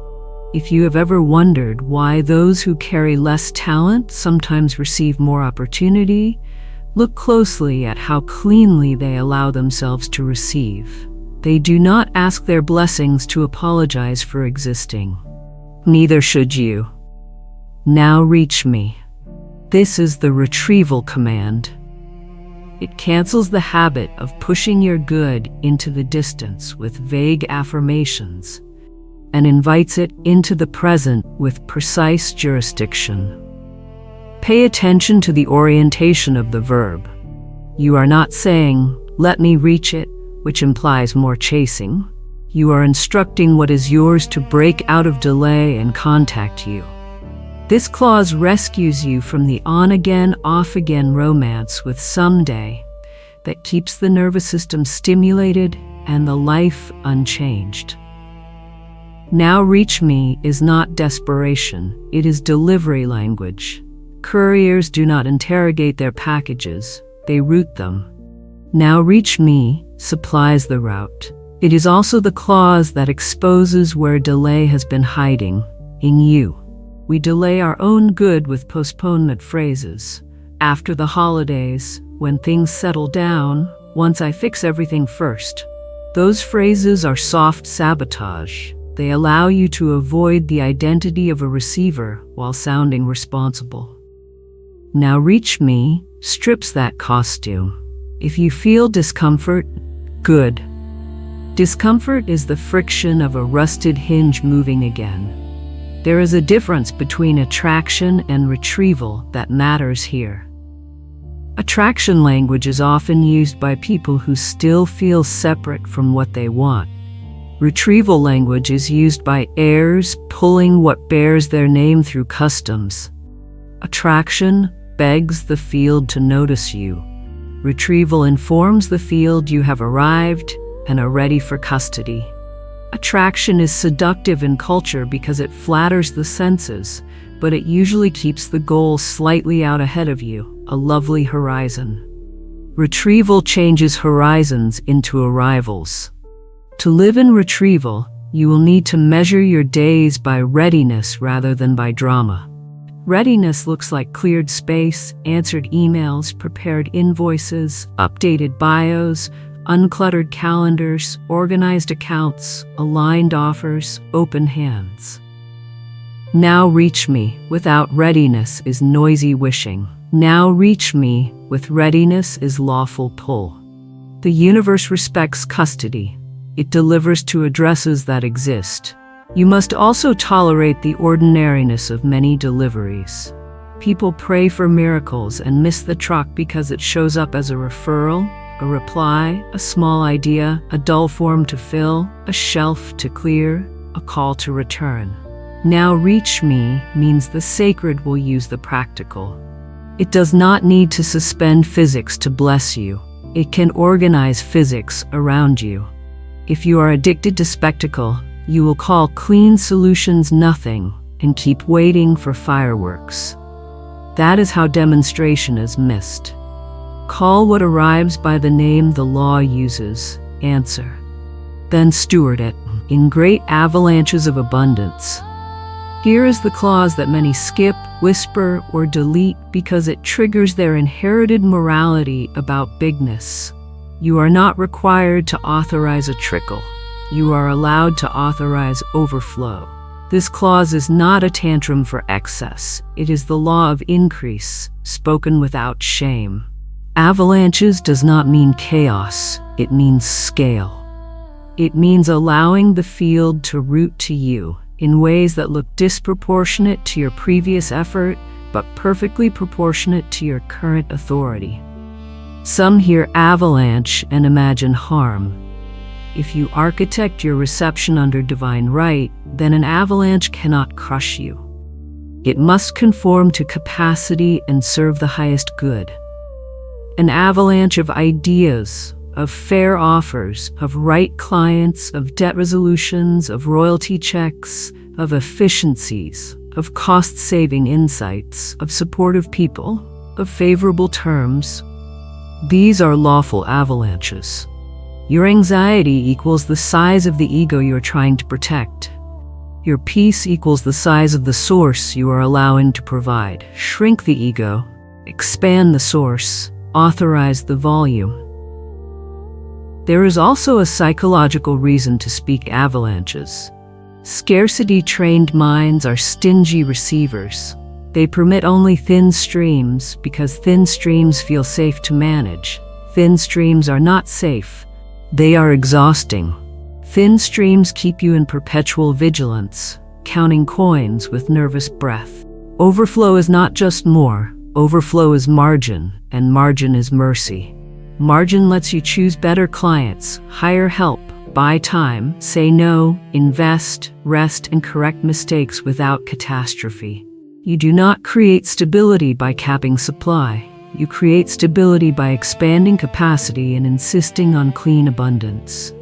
If you have ever wondered why those who carry less talent sometimes receive more opportunity, look closely at how cleanly they allow themselves to receive. They do not ask their blessings to apologize for existing. Neither should you. Now reach me. This is the retrieval command. It cancels the habit of pushing your good into the distance with vague affirmations and invites it into the present with precise jurisdiction. Pay attention to the orientation of the verb. You are not saying, "Let me reach it," which implies more chasing. You are instructing what is yours to break out of delay and contact you. This clause rescues you from the on-again, off-again romance with someday that keeps the nervous system stimulated and the life unchanged. Now reach me is not desperation, it is delivery language. Couriers do not interrogate their packages, they route them. Now reach me supplies the route. It is also the clause that exposes where delay has been hiding, in you. We delay our own good with postponement phrases. After the holidays, when things settle down, once I fix everything first. Those phrases are soft sabotage. They allow you to avoid the identity of a receiver while sounding responsible. Now reach me strips that costume. If you feel discomfort, good. Discomfort is the friction of a rusted hinge moving again. There is a difference between attraction and retrieval that matters here. Attraction language is often used by people who still feel separate from what they want. Retrieval language is used by heirs pulling what bears their name through customs. Attraction begs the field to notice you. Retrieval informs the field you have arrived and are ready for custody. Attraction is seductive in culture because it flatters the senses, but it usually keeps the goal slightly out ahead of you, a lovely horizon. Retrieval changes horizons into arrivals. To live in retrieval, you will need to measure your days by readiness rather than by drama. Readiness looks like cleared space, answered emails, prepared invoices, updated bios, uncluttered calendars, organized accounts, aligned offers, open hands. Now reach me without readiness is noisy wishing. Now reach me with readiness is lawful pull. The universe respects custody. It delivers to addresses that exist. You must also tolerate the ordinariness of many deliveries. People pray for miracles and miss the truck because it shows up as a referral, a reply, a small idea, a dull form to fill, a shelf to clear, a call to return. Now reach me means the sacred will use the practical. It does not need to suspend physics to bless you. It can organize physics around you. If you are addicted to spectacle, you will call clean solutions nothing and keep waiting for fireworks. That is how demonstration is missed. Call what arrives by the name the law uses, answer. Then steward it in great avalanches of abundance. Here is the clause that many skip, whisper, or delete because it triggers their inherited morality about bigness. You are not required to authorize a trickle. You are allowed to authorize overflow. This clause is not a tantrum for excess. It is the law of increase, spoken without shame. Avalanches does not mean chaos. It means scale. It means allowing the field to root to you in ways that look disproportionate to your previous effort, but perfectly proportionate to your current authority. Some hear avalanche and imagine harm. If you architect your reception under divine right, then an avalanche cannot crush you. It must conform to capacity and serve the highest good. An avalanche of ideas, of fair offers, of right clients, of debt resolutions, of royalty checks, of efficiencies, of cost-saving insights, of supportive people, of favorable terms. These are lawful avalanches. Your anxiety equals the size of the ego you're trying to protect. Your peace equals the size of the source you are allowing to provide. Shrink the ego, expand the source, authorize the volume. There is also a psychological reason to speak avalanches. Scarcity-trained minds are stingy receivers. They permit only thin streams because thin streams feel safe to manage. Thin streams are not safe. They are exhausting. Thin streams keep you in perpetual vigilance, counting coins with nervous breath. Overflow is not just more. Overflow is margin, and margin is mercy. Margin lets you choose better clients, hire help, buy time, say no, invest, rest, and correct mistakes without catastrophe. You do not create stability by capping supply. You create stability by expanding capacity and insisting on clean abundance.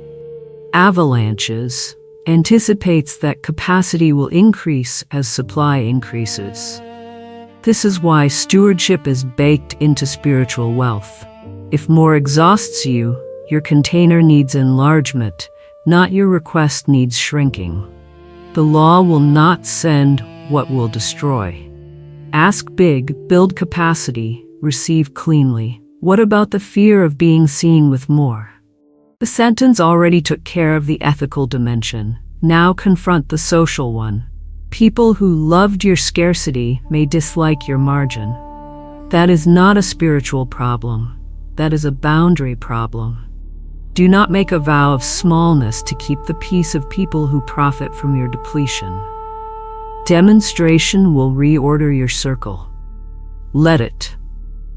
Avalanches anticipates that capacity will increase as supply increases. This is why stewardship is baked into spiritual wealth. If more exhausts you, your container needs enlargement, not your request needs shrinking. The law will not send what will destroy. Ask big, build capacity, receive cleanly. What about the fear of being seen with more? The sentence already took care of the ethical dimension. Now confront the social one. People who loved your scarcity may dislike your margin. That is not a spiritual problem. That is a boundary problem. Do not make a vow of smallness to keep the peace of people who profit from your depletion. Demonstration will reorder your circle. Let it.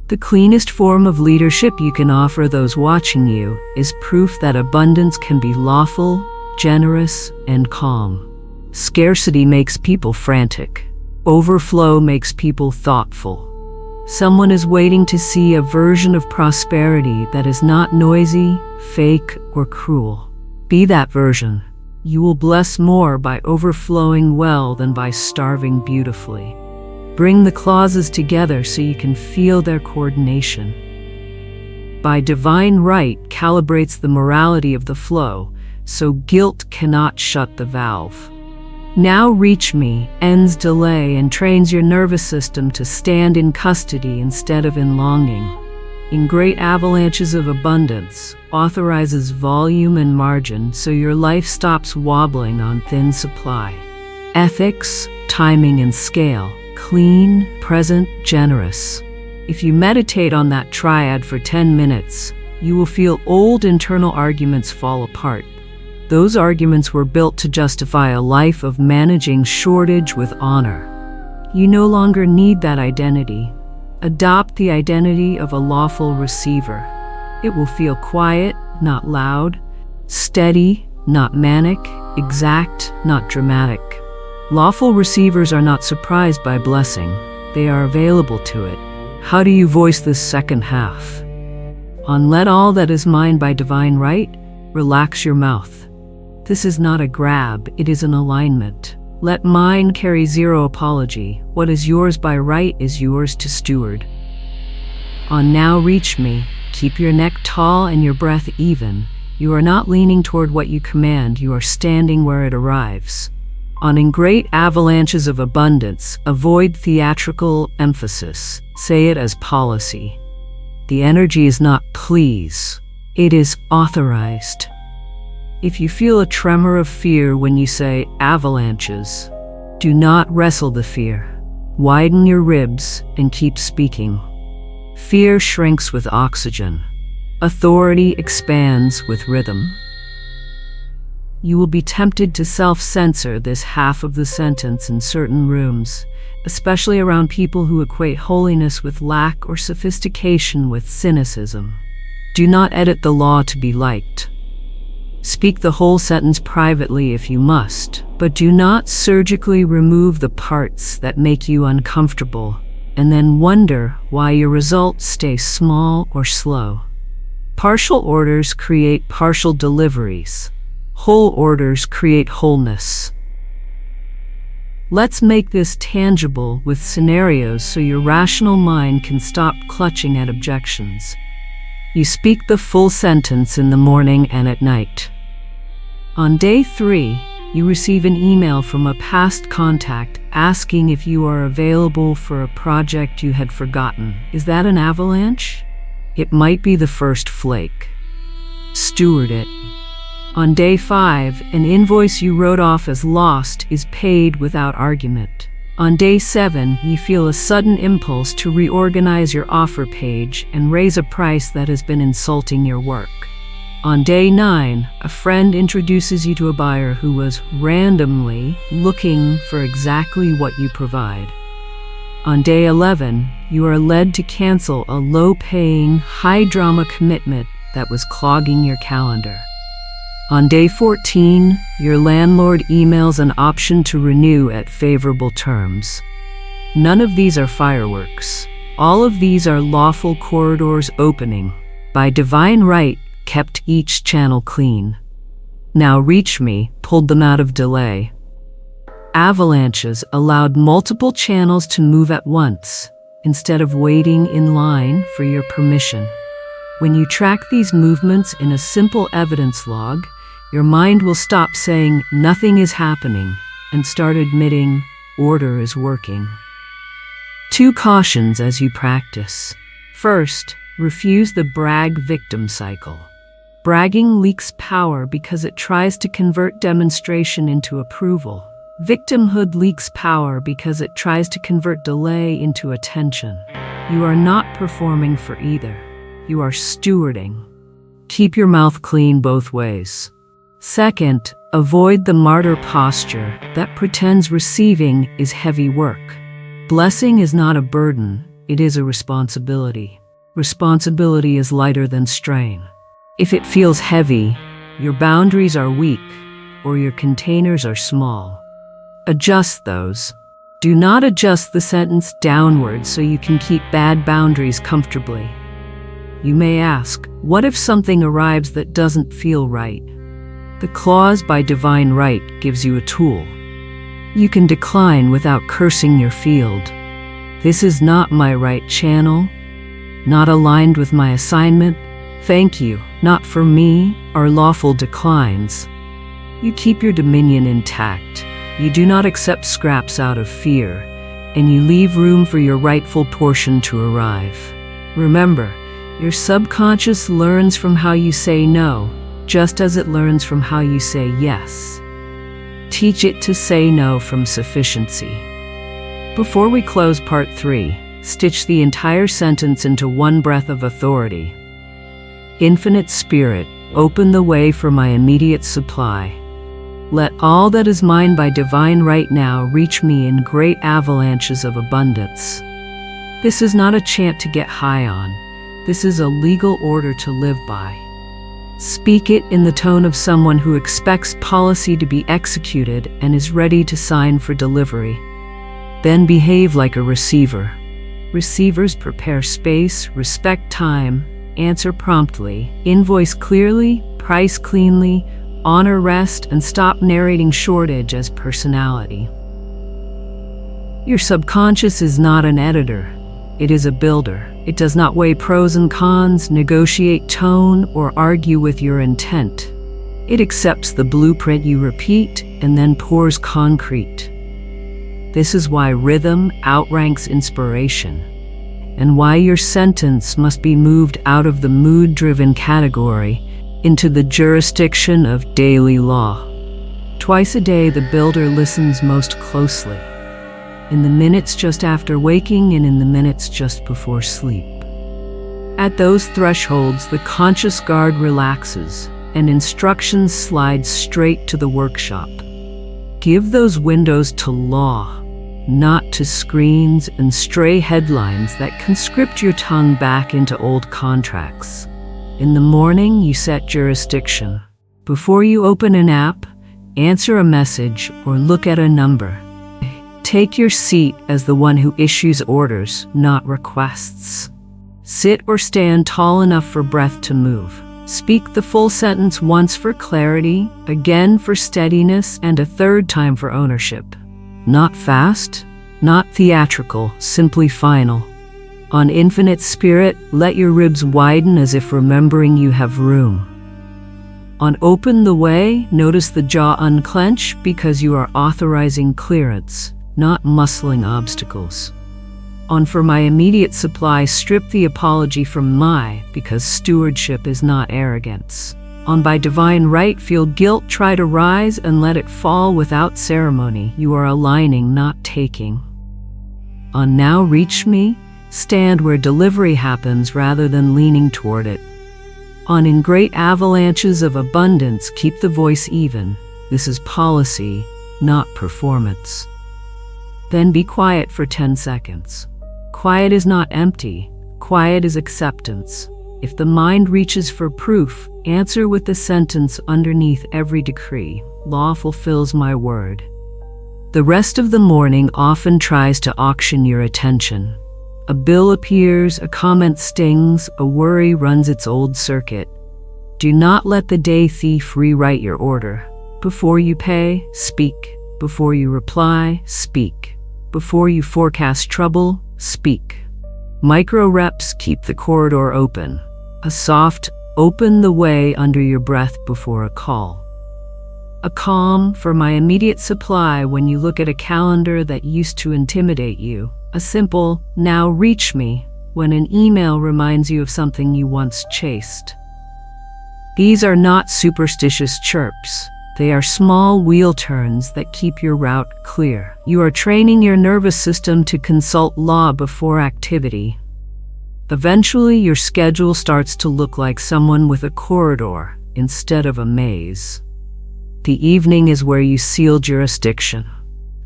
The cleanest form of leadership you can offer those watching you is proof that abundance can be lawful, generous, and calm. Scarcity makes people frantic. Overflow makes people thoughtful. Someone is waiting to see a version of prosperity that is not noisy, fake, or cruel. Be that version. You will bless more by overflowing well than by starving beautifully. Bring the clauses together so you can feel their coordination. By divine right calibrates the morality of the flow, so guilt cannot shut the valve. Now reach me ends delay and trains your nervous system to stand in custody instead of in longing. In great avalanches of abundance, authorizes volume and margin so your life stops wobbling on thin supply. Ethics, timing, and scale. Clean, present, generous. If you meditate on that triad for 10 minutes, you will feel old internal arguments fall apart. Those arguments were built to justify a life of managing shortage with honor. You no longer need that identity. Adopt the identity of a lawful receiver. It will feel quiet, not loud, steady, not manic, exact, not dramatic. Lawful receivers are not surprised by blessing. They are available to it. How do you voice this second half? On let all that is mine by divine right, relax your mouth. This is not a grab, it is an alignment. Let mine carry zero apology. What is yours by right is yours to steward. On now reach me, keep your neck tall and your breath even. You are not leaning toward what you command, you are standing where it arrives. On in great avalanches of abundance, avoid theatrical emphasis. Say it as policy. The energy is not please, it is authorized. If you feel a tremor of fear when you say avalanches, do not wrestle the fear. Widen your ribs and keep speaking. Fear shrinks with oxygen. Authority expands with rhythm. You will be tempted to self-censor this half of the sentence in certain rooms, especially around people who equate holiness with lack or sophistication with cynicism. Do not edit the law to be liked. Speak the whole sentence privately if you must, but do not surgically remove the parts that make you uncomfortable, and then wonder why your results stay small or slow. Partial orders create partial deliveries. Whole orders create wholeness. Let's make this tangible with scenarios so your rational mind can stop clutching at objections. You speak the full sentence in the morning and at night. On day 3, you receive an email from a past contact asking if you are available for a project you had forgotten. Is that an avalanche? It might be the first flake. Steward it. On day 5, an invoice you wrote off as lost is paid without argument. On day 7, you feel a sudden impulse to reorganize your offer page and raise a price that has been insulting your work. On day 9, a friend introduces you to a buyer who was randomly looking for exactly what you provide. On day 11, you are led to cancel a low-paying, high-drama commitment that was clogging your calendar. On day 14, your landlord emails an option to renew at favorable terms. None of these are fireworks. All of these are lawful corridors opening. By divine right, kept each channel clean. Now reach me, pulled them out of delay. Avalanches allowed multiple channels to move at once, instead of waiting in line for your permission. When you track these movements in a simple evidence log, your mind will stop saying nothing is happening and start admitting order is working. 2 cautions as you practice. First, refuse the brag victim cycle. Bragging leaks power because it tries to convert demonstration into approval. Victimhood leaks power because it tries to convert delay into attention. You are not performing for either. You are stewarding. Keep your mouth clean both ways. Second, avoid the martyr posture that pretends receiving is heavy work. Blessing is not a burden, it is a responsibility. Responsibility is lighter than strain. If it feels heavy, your boundaries are weak or your containers are small. Adjust those. Do not adjust the sentence downward so you can keep bad boundaries comfortably. You may ask, what if something arrives that doesn't feel right? The clause by divine right gives you a tool. You can decline without cursing your field. This is not my right channel, not aligned with my assignment. Thank you, not for me, are lawful declines. You keep your dominion intact. You do not accept scraps out of fear, and you leave room for your rightful portion to arrive. Remember, your subconscious learns from how you say no, just as it learns from how you say yes. Teach it to say no from sufficiency. Before we close part 3, stitch the entire sentence into one breath of authority. Infinite Spirit, open the way for my immediate supply. Let all that is mine by divine right now reach me in great avalanches of abundance. This is not a chant to get high on. This is a legal order to live by. Speak it in the tone of someone who expects policy to be executed and is ready to sign for delivery. Then behave like a receiver. Receivers prepare space, respect time, answer promptly, invoice clearly, price cleanly, honor rest, and stop narrating shortage as personality. Your subconscious is not an editor. It is a builder. It does not weigh pros and cons, negotiate tone, or argue with your intent. It accepts the blueprint you repeat and then pours concrete. This is why rhythm outranks inspiration, and why your sentence must be moved out of the mood-driven category into the jurisdiction of daily law. Twice a day, the builder listens most closely, in the minutes just after waking and in the minutes just before sleep. At those thresholds, the conscious guard relaxes, and instructions slide straight to the workshop. Give those windows to law, not to screens and stray headlines that conscript your tongue back into old contracts. In the morning, you set jurisdiction. Before you open an app, answer a message, or look at a number, take your seat as the one who issues orders, not requests. Sit or stand tall enough for breath to move. Speak the full sentence once for clarity, again for steadiness, and a third time for ownership. Not fast, not theatrical, simply final. On infinite spirit, let your ribs widen as if remembering you have room. On open the way, notice the jaw unclench because you are authorizing clearance, not muscling obstacles. On for my immediate supply, strip the apology from my, because stewardship is not arrogance. On by divine right, feel guilt, try to rise and let it fall without ceremony. You are aligning, not taking. On now reach me, stand where delivery happens rather than leaning toward it. On in great avalanches of abundance, keep the voice even. This is policy, not performance. Then be quiet for 10 seconds. Quiet is not empty. Quiet is acceptance. If the mind reaches for proof, answer with the sentence underneath every decree. Lawful fills my word. The rest of the morning often tries to auction your attention. A bill appears, a comment stings, a worry runs its old circuit. Do not let the day thief rewrite your order. Before you pay, speak. Before you reply, speak. Before you forecast trouble, speak. Micro reps keep the corridor open. A soft, open the way under your breath before a call. A calm for my immediate supply when you look at a calendar that used to intimidate you. A simple, now reach me, when an email reminds you of something you once chased. These are not superstitious chirps. They are small wheel turns that keep your route clear. You are training your nervous system to consult law before activity. Eventually, your schedule starts to look like someone with a corridor instead of a maze. The evening is where you seal jurisdiction.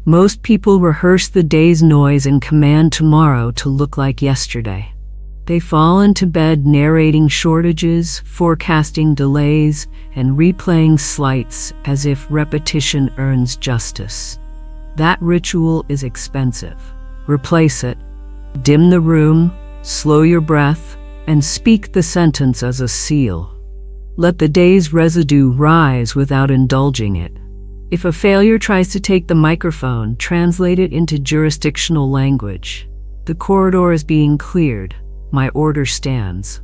Most people rehearse the day's noise and command tomorrow to look like yesterday. They fall into bed narrating shortages, forecasting delays, and replaying slights as if repetition earns justice. That ritual is expensive. Replace it. Dim the room, slow your breath, and speak the sentence as a seal. Let the day's residue rise without indulging it. If a failure tries to take the microphone, translate it into jurisdictional language. The corridor is being cleared. My order stands.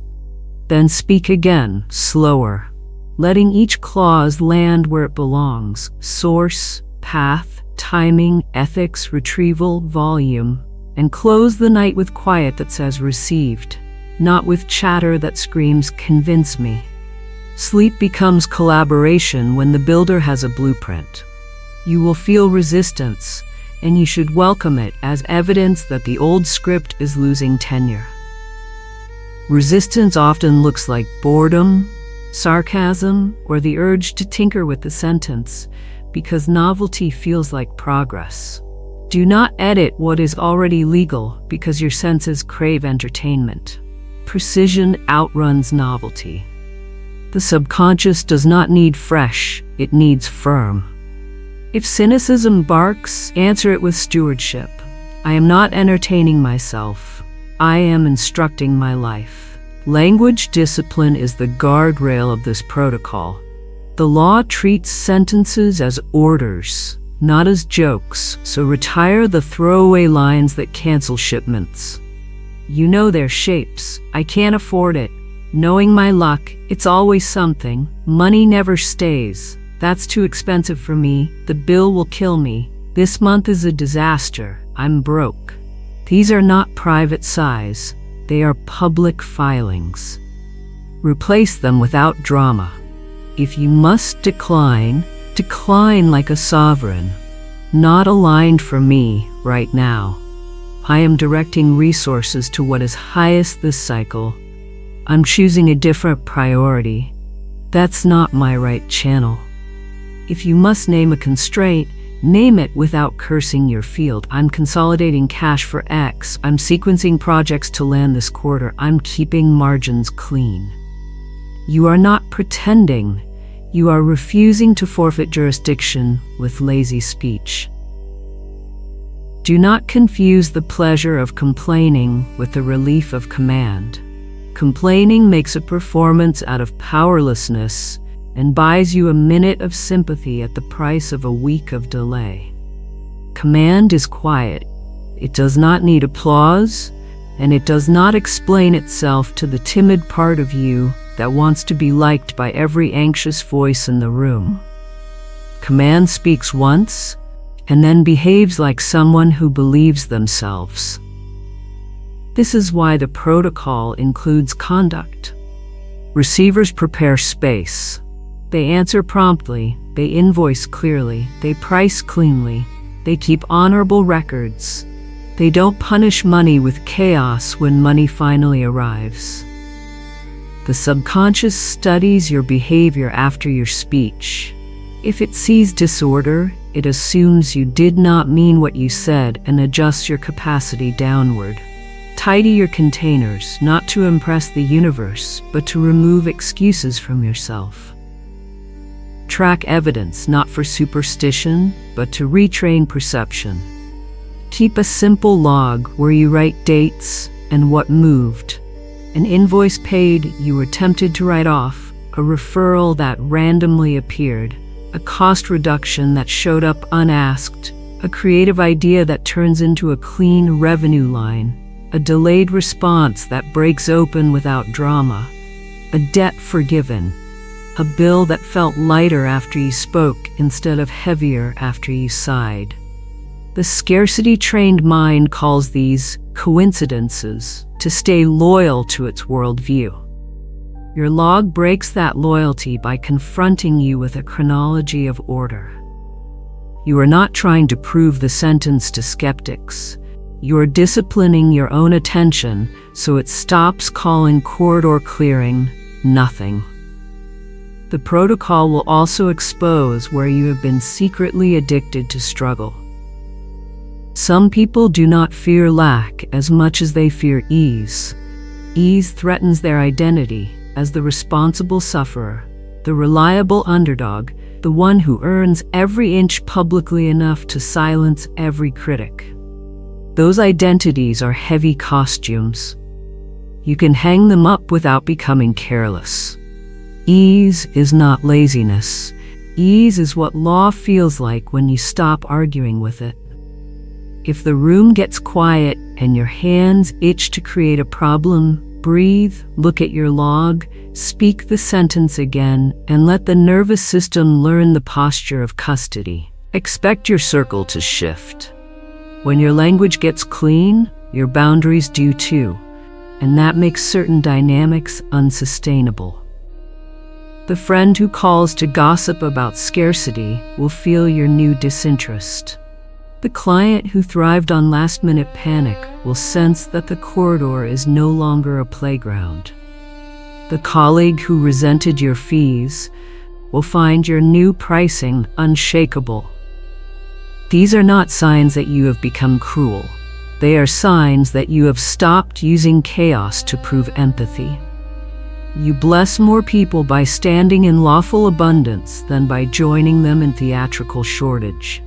Then speak again, slower, letting each clause land where it belongs. Source, path, timing, ethics, retrieval, volume. And close the night with quiet that says received, not with chatter that screams convince me. Sleep becomes collaboration when the builder has a blueprint. You will feel resistance, and you should welcome it as evidence that the old script is losing tenure. Resistance often looks like boredom, sarcasm, or the urge to tinker with the sentence, because novelty feels like progress. Do not edit what is already legal because your senses crave entertainment. Precision outruns novelty. The subconscious does not need fresh, it needs firm. If cynicism barks, answer it with stewardship. I am not entertaining myself. I am instructing my life. Language discipline is the guardrail of this protocol. The law treats sentences as orders, not as jokes, so retire the throwaway lines that cancel shipments. You know their shapes. I can't afford it. Knowing my luck, it's always something. Money never stays. That's too expensive for me. The bill will kill me. This month is a disaster. I'm broke. These are not private sighs. They are public filings. Replace them without drama. If you must decline, decline like a sovereign. Not aligned for me right now. I am directing resources to what is highest this cycle. I'm choosing a different priority. That's not my right channel. If you must name a constraint, name it without cursing your field. I'm consolidating cash for X. I'm sequencing projects to land this quarter. I'm keeping margins clean. You are not pretending. You are refusing to forfeit jurisdiction with lazy speech. Do not confuse the pleasure of complaining with the relief of command. Complaining makes a performance out of powerlessness and buys you a minute of sympathy at the price of a week of delay. Command is quiet. It does not need applause. and it does not explain itself to the timid part of you that wants to be liked by every anxious voice in the room. Command speaks once, and then behaves like someone who believes themselves. This is why the protocol includes conduct. Receivers prepare space. They answer promptly, they invoice clearly, they price cleanly, they keep honorable records. They don't punish money with chaos when money finally arrives. The subconscious studies your behavior after your speech. If it sees disorder, it assumes you did not mean what you said and adjusts your capacity downward. Tidy your containers, not to impress the universe, but to remove excuses from yourself. Track evidence, not for superstition, but to retrain perception. Keep a simple log where you write dates and what moved. An invoice paid you were tempted to write off, a referral that randomly appeared, a cost reduction that showed up unasked, a creative idea that turns into a clean revenue line, a delayed response that breaks open without drama, a debt forgiven, a bill that felt lighter after you spoke instead of heavier after you sighed. The scarcity-trained mind calls these coincidences to stay loyal to its worldview. Your log breaks that loyalty by confronting you with a chronology of order. You are not trying to prove the sentence to skeptics. You are disciplining your own attention so it stops calling corridor clearing nothing. The protocol will also expose where you have been secretly addicted to struggle. Some people do not fear lack as much as they fear ease. Ease threatens their identity as the responsible sufferer, the reliable underdog, the one who earns every inch publicly enough to silence every critic. Those identities are heavy costumes. You can hang them up without becoming careless. Ease is not laziness. Ease is what law feels like when you stop arguing with it. If the room gets quiet and your hands itch to create a problem, breathe, look at your log, speak the sentence again, and let the nervous system learn the posture of custody. Expect your circle to shift. When your language gets clean, your boundaries do too, and that makes certain dynamics unsustainable. The friend who calls to gossip about scarcity will feel your new disinterest. The client who thrived on last-minute panic will sense that the corridor is no longer a playground. The colleague who resented your fees will find your new pricing unshakable. These are not signs that you have become cruel. They are signs that you have stopped using chaos to prove empathy. You bless more people by standing in lawful abundance than by joining them in theatrical shortage.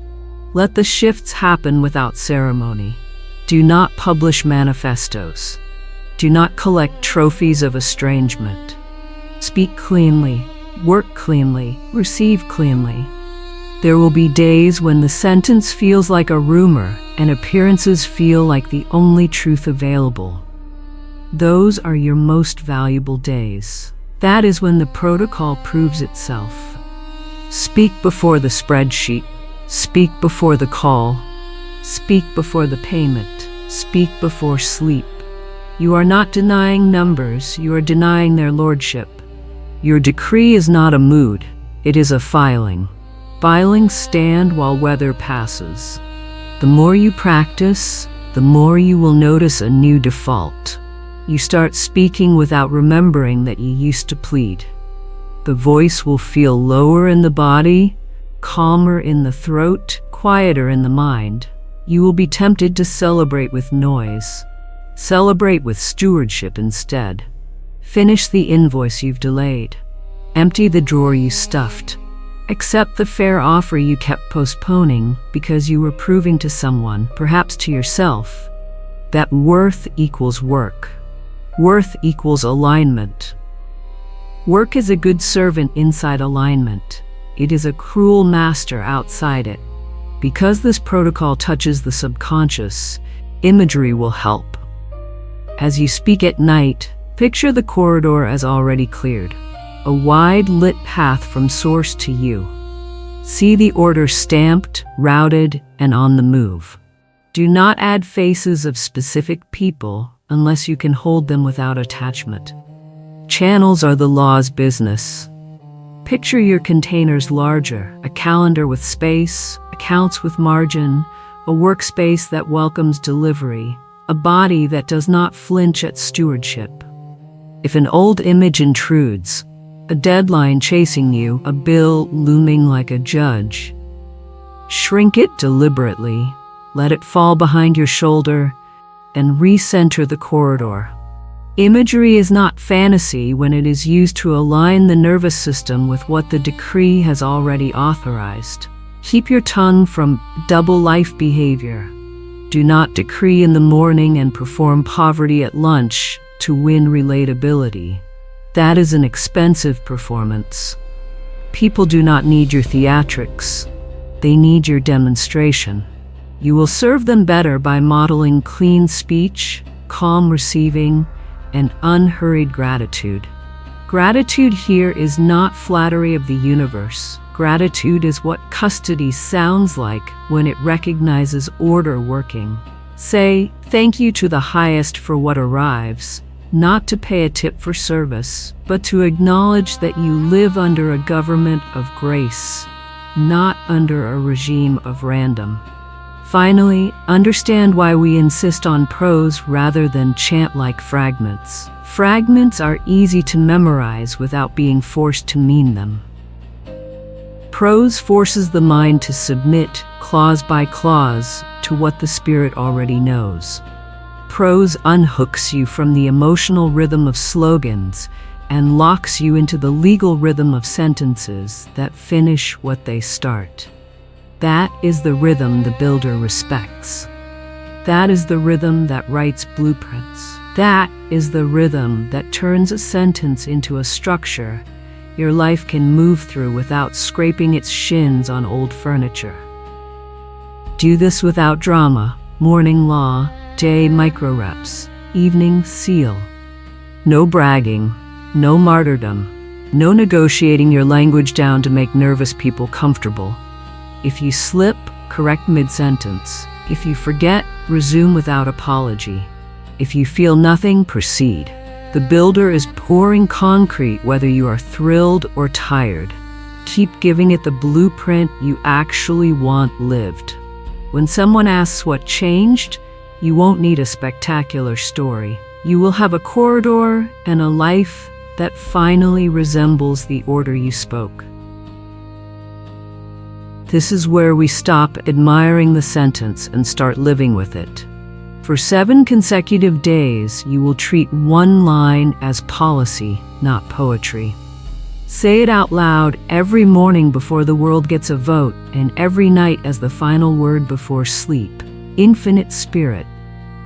Let the shifts happen without ceremony. Do not publish manifestos. Do not collect trophies of estrangement. Speak cleanly, work cleanly, receive cleanly. There will be days when the sentence feels like a rumor and appearances feel like the only truth available. Those are your most valuable days. That is when the protocol proves itself. Speak before the spreadsheet. Speak before the call. Speak before the payment. Speak before sleep. You are not denying numbers, you are denying their lordship. Your decree is not a mood, it is a filing. Filings stand while weather passes. The more you practice, the more you will notice a new default. You start speaking without remembering that you used to plead. The voice will feel lower in the body, calmer in the throat, quieter in the mind. You will be tempted to celebrate with noise. Celebrate with stewardship instead. Finish the invoice you've delayed. Empty the drawer you stuffed. Accept the fair offer you kept postponing because you were proving to someone, perhaps to yourself, that worth equals work. Worth equals alignment. Work is a good servant inside alignment. It is a cruel master outside it. Because this protocol touches the subconscious, imagery will help. As you speak at night, picture the corridor as already cleared, a wide lit path from source to you. See the order stamped, routed, and on the move. Do not add faces of specific people unless you can hold them without attachment. Channels are the law's business. Picture your containers larger, a calendar with space, accounts with margin, a workspace that welcomes delivery, a body that does not flinch at stewardship. If an old image intrudes, a deadline chasing you, a bill looming like a judge, shrink it deliberately, let it fall behind your shoulder, and recenter the corridor. Imagery is not fantasy when it is used to align the nervous system with what the decree has already authorized. Keep your tongue from double life behavior. Do not decree in the morning and perform poverty at lunch to win relatability. That is an expensive performance. People do not need your theatrics. They need your demonstration. You will serve them better by modeling clean speech, calm receiving, and unhurried gratitude. Gratitude here is not flattery of the universe. Gratitude is what custody sounds like when it recognizes order working. Say thank you to the highest for what arrives, not to pay a tip for service, but to acknowledge that you live under a government of grace, not under a regime of random. Finally, understand why we insist on prose rather than chant-like fragments. Fragments are easy to memorize without being forced to mean them. Prose forces the mind to submit, clause by clause, to what the spirit already knows. Prose unhooks you from the emotional rhythm of slogans and locks you into the legal rhythm of sentences that finish what they start. That is the rhythm the builder respects. That is the rhythm that writes blueprints. That is the rhythm that turns a sentence into a structure your life can move through without scraping its shins on old furniture. Do this without drama, morning law, day micro-reps, evening seal. No bragging, no martyrdom, no negotiating your language down to make nervous people comfortable. If you slip, correct mid-sentence. If you forget, resume without apology. If you feel nothing, proceed. The builder is pouring concrete whether you are thrilled or tired. Keep giving it the blueprint you actually want lived. When someone asks what changed, you won't need a spectacular story. You will have a corridor and a life that finally resembles the order you spoke. This is where we stop admiring the sentence and start living with it. For 7 consecutive days, you will treat one line as policy, not poetry. Say it out loud every morning before the world gets a vote, and every night as the final word before sleep. Infinite Spirit,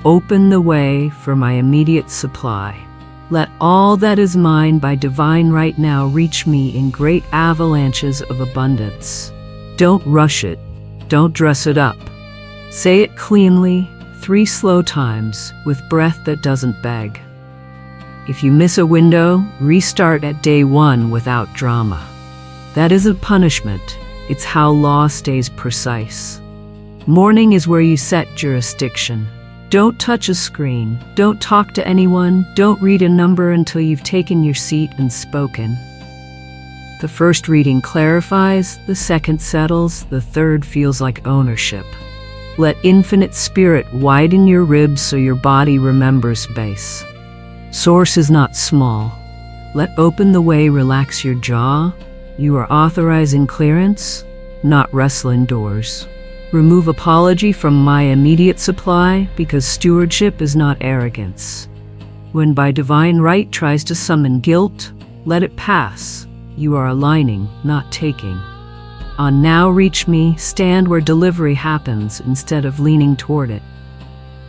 open the way for my immediate supply. Let all that is mine by divine right now reach me in great avalanches of abundance. Don't rush it. Don't dress it up. Say it cleanly, 3 slow times, with breath that doesn't beg. If you miss a window, restart at day 1 without drama. That isn't punishment. It's how law stays precise. Morning is where you set jurisdiction. Don't touch a screen. Don't talk to anyone. Don't read a number until you've taken your seat and spoken. The first reading clarifies, the second settles, the third feels like ownership. Let Infinite Spirit widen your ribs so your body remembers base. Source is not small. Let open the way relax your jaw. You are authorizing clearance, not wrestling doors. Remove apology from my immediate supply because stewardship is not arrogance. When by divine right tries to summon guilt, let it pass. You are aligning, not taking. On Now Reach Me, stand where delivery happens instead of leaning toward it.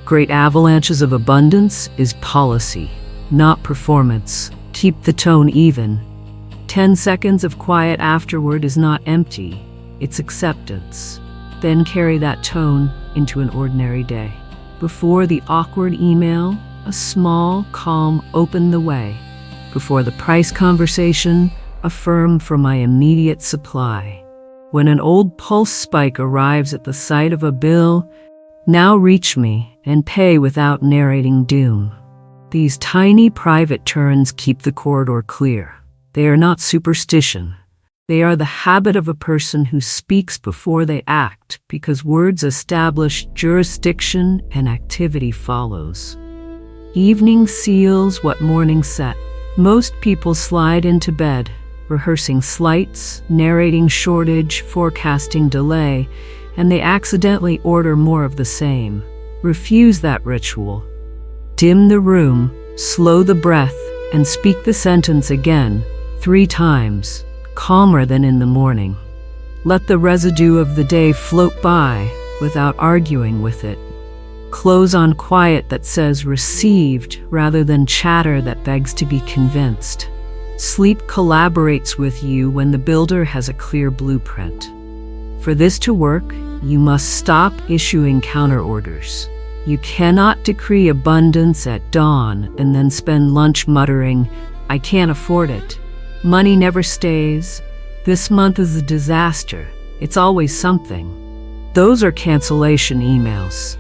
Great avalanches of abundance is policy, not performance. Keep the tone even. 10 seconds of quiet afterward is not empty, it's acceptance. Then carry that tone into an ordinary day. Before the awkward email, A small, calm opened the way. Before the price conversation, a firm for my immediate supply. When an old pulse spike arrives at the sight of a bill, now reach me and pay without narrating doom. These tiny private turns keep the corridor clear. They are not superstition. They are the habit of a person who speaks before they act, because words establish jurisdiction and activity follows. Evening seals what morning set. Most people slide into bed, rehearsing slights, narrating shortage, forecasting delay, and they accidentally order more of the same. Refuse that ritual. Dim the room, slow the breath, and speak the sentence again, 3 times, calmer than in the morning. Let the residue of the day float by without arguing with it. Close on quiet that says received rather than chatter that begs to be convinced. Sleep collaborates with you when the builder has a clear blueprint. For this to work, you must stop issuing counterorders. You cannot decree abundance at dawn and then spend lunch muttering, "I can't afford it. Money never stays. This month is a disaster. It's always something." Those are cancellation emails.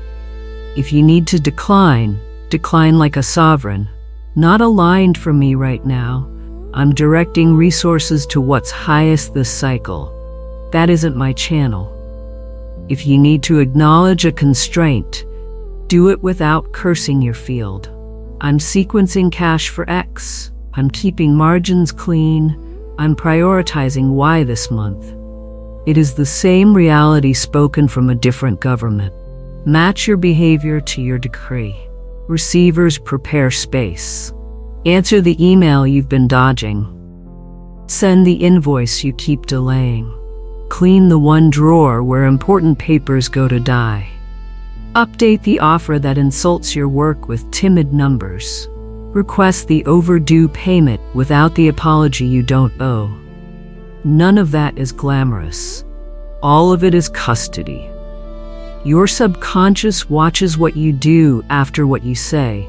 If you need to decline, decline like a sovereign. Not aligned for me right now. I'm directing resources to what's highest this cycle. That isn't my channel. If you need to acknowledge a constraint, do it without cursing your field. I'm sequencing cash for X. I'm keeping margins clean. I'm prioritizing Y this month. It is the same reality spoken from a different government. Match your behavior to your decree. Receivers prepare space. Answer the email you've been dodging. Send the invoice you keep delaying. Clean the one drawer where important papers go to die. Update the offer that insults your work with timid numbers. Request the overdue payment without the apology you don't owe. None of that is glamorous. All of it is custody. Your subconscious watches what you do after what you say.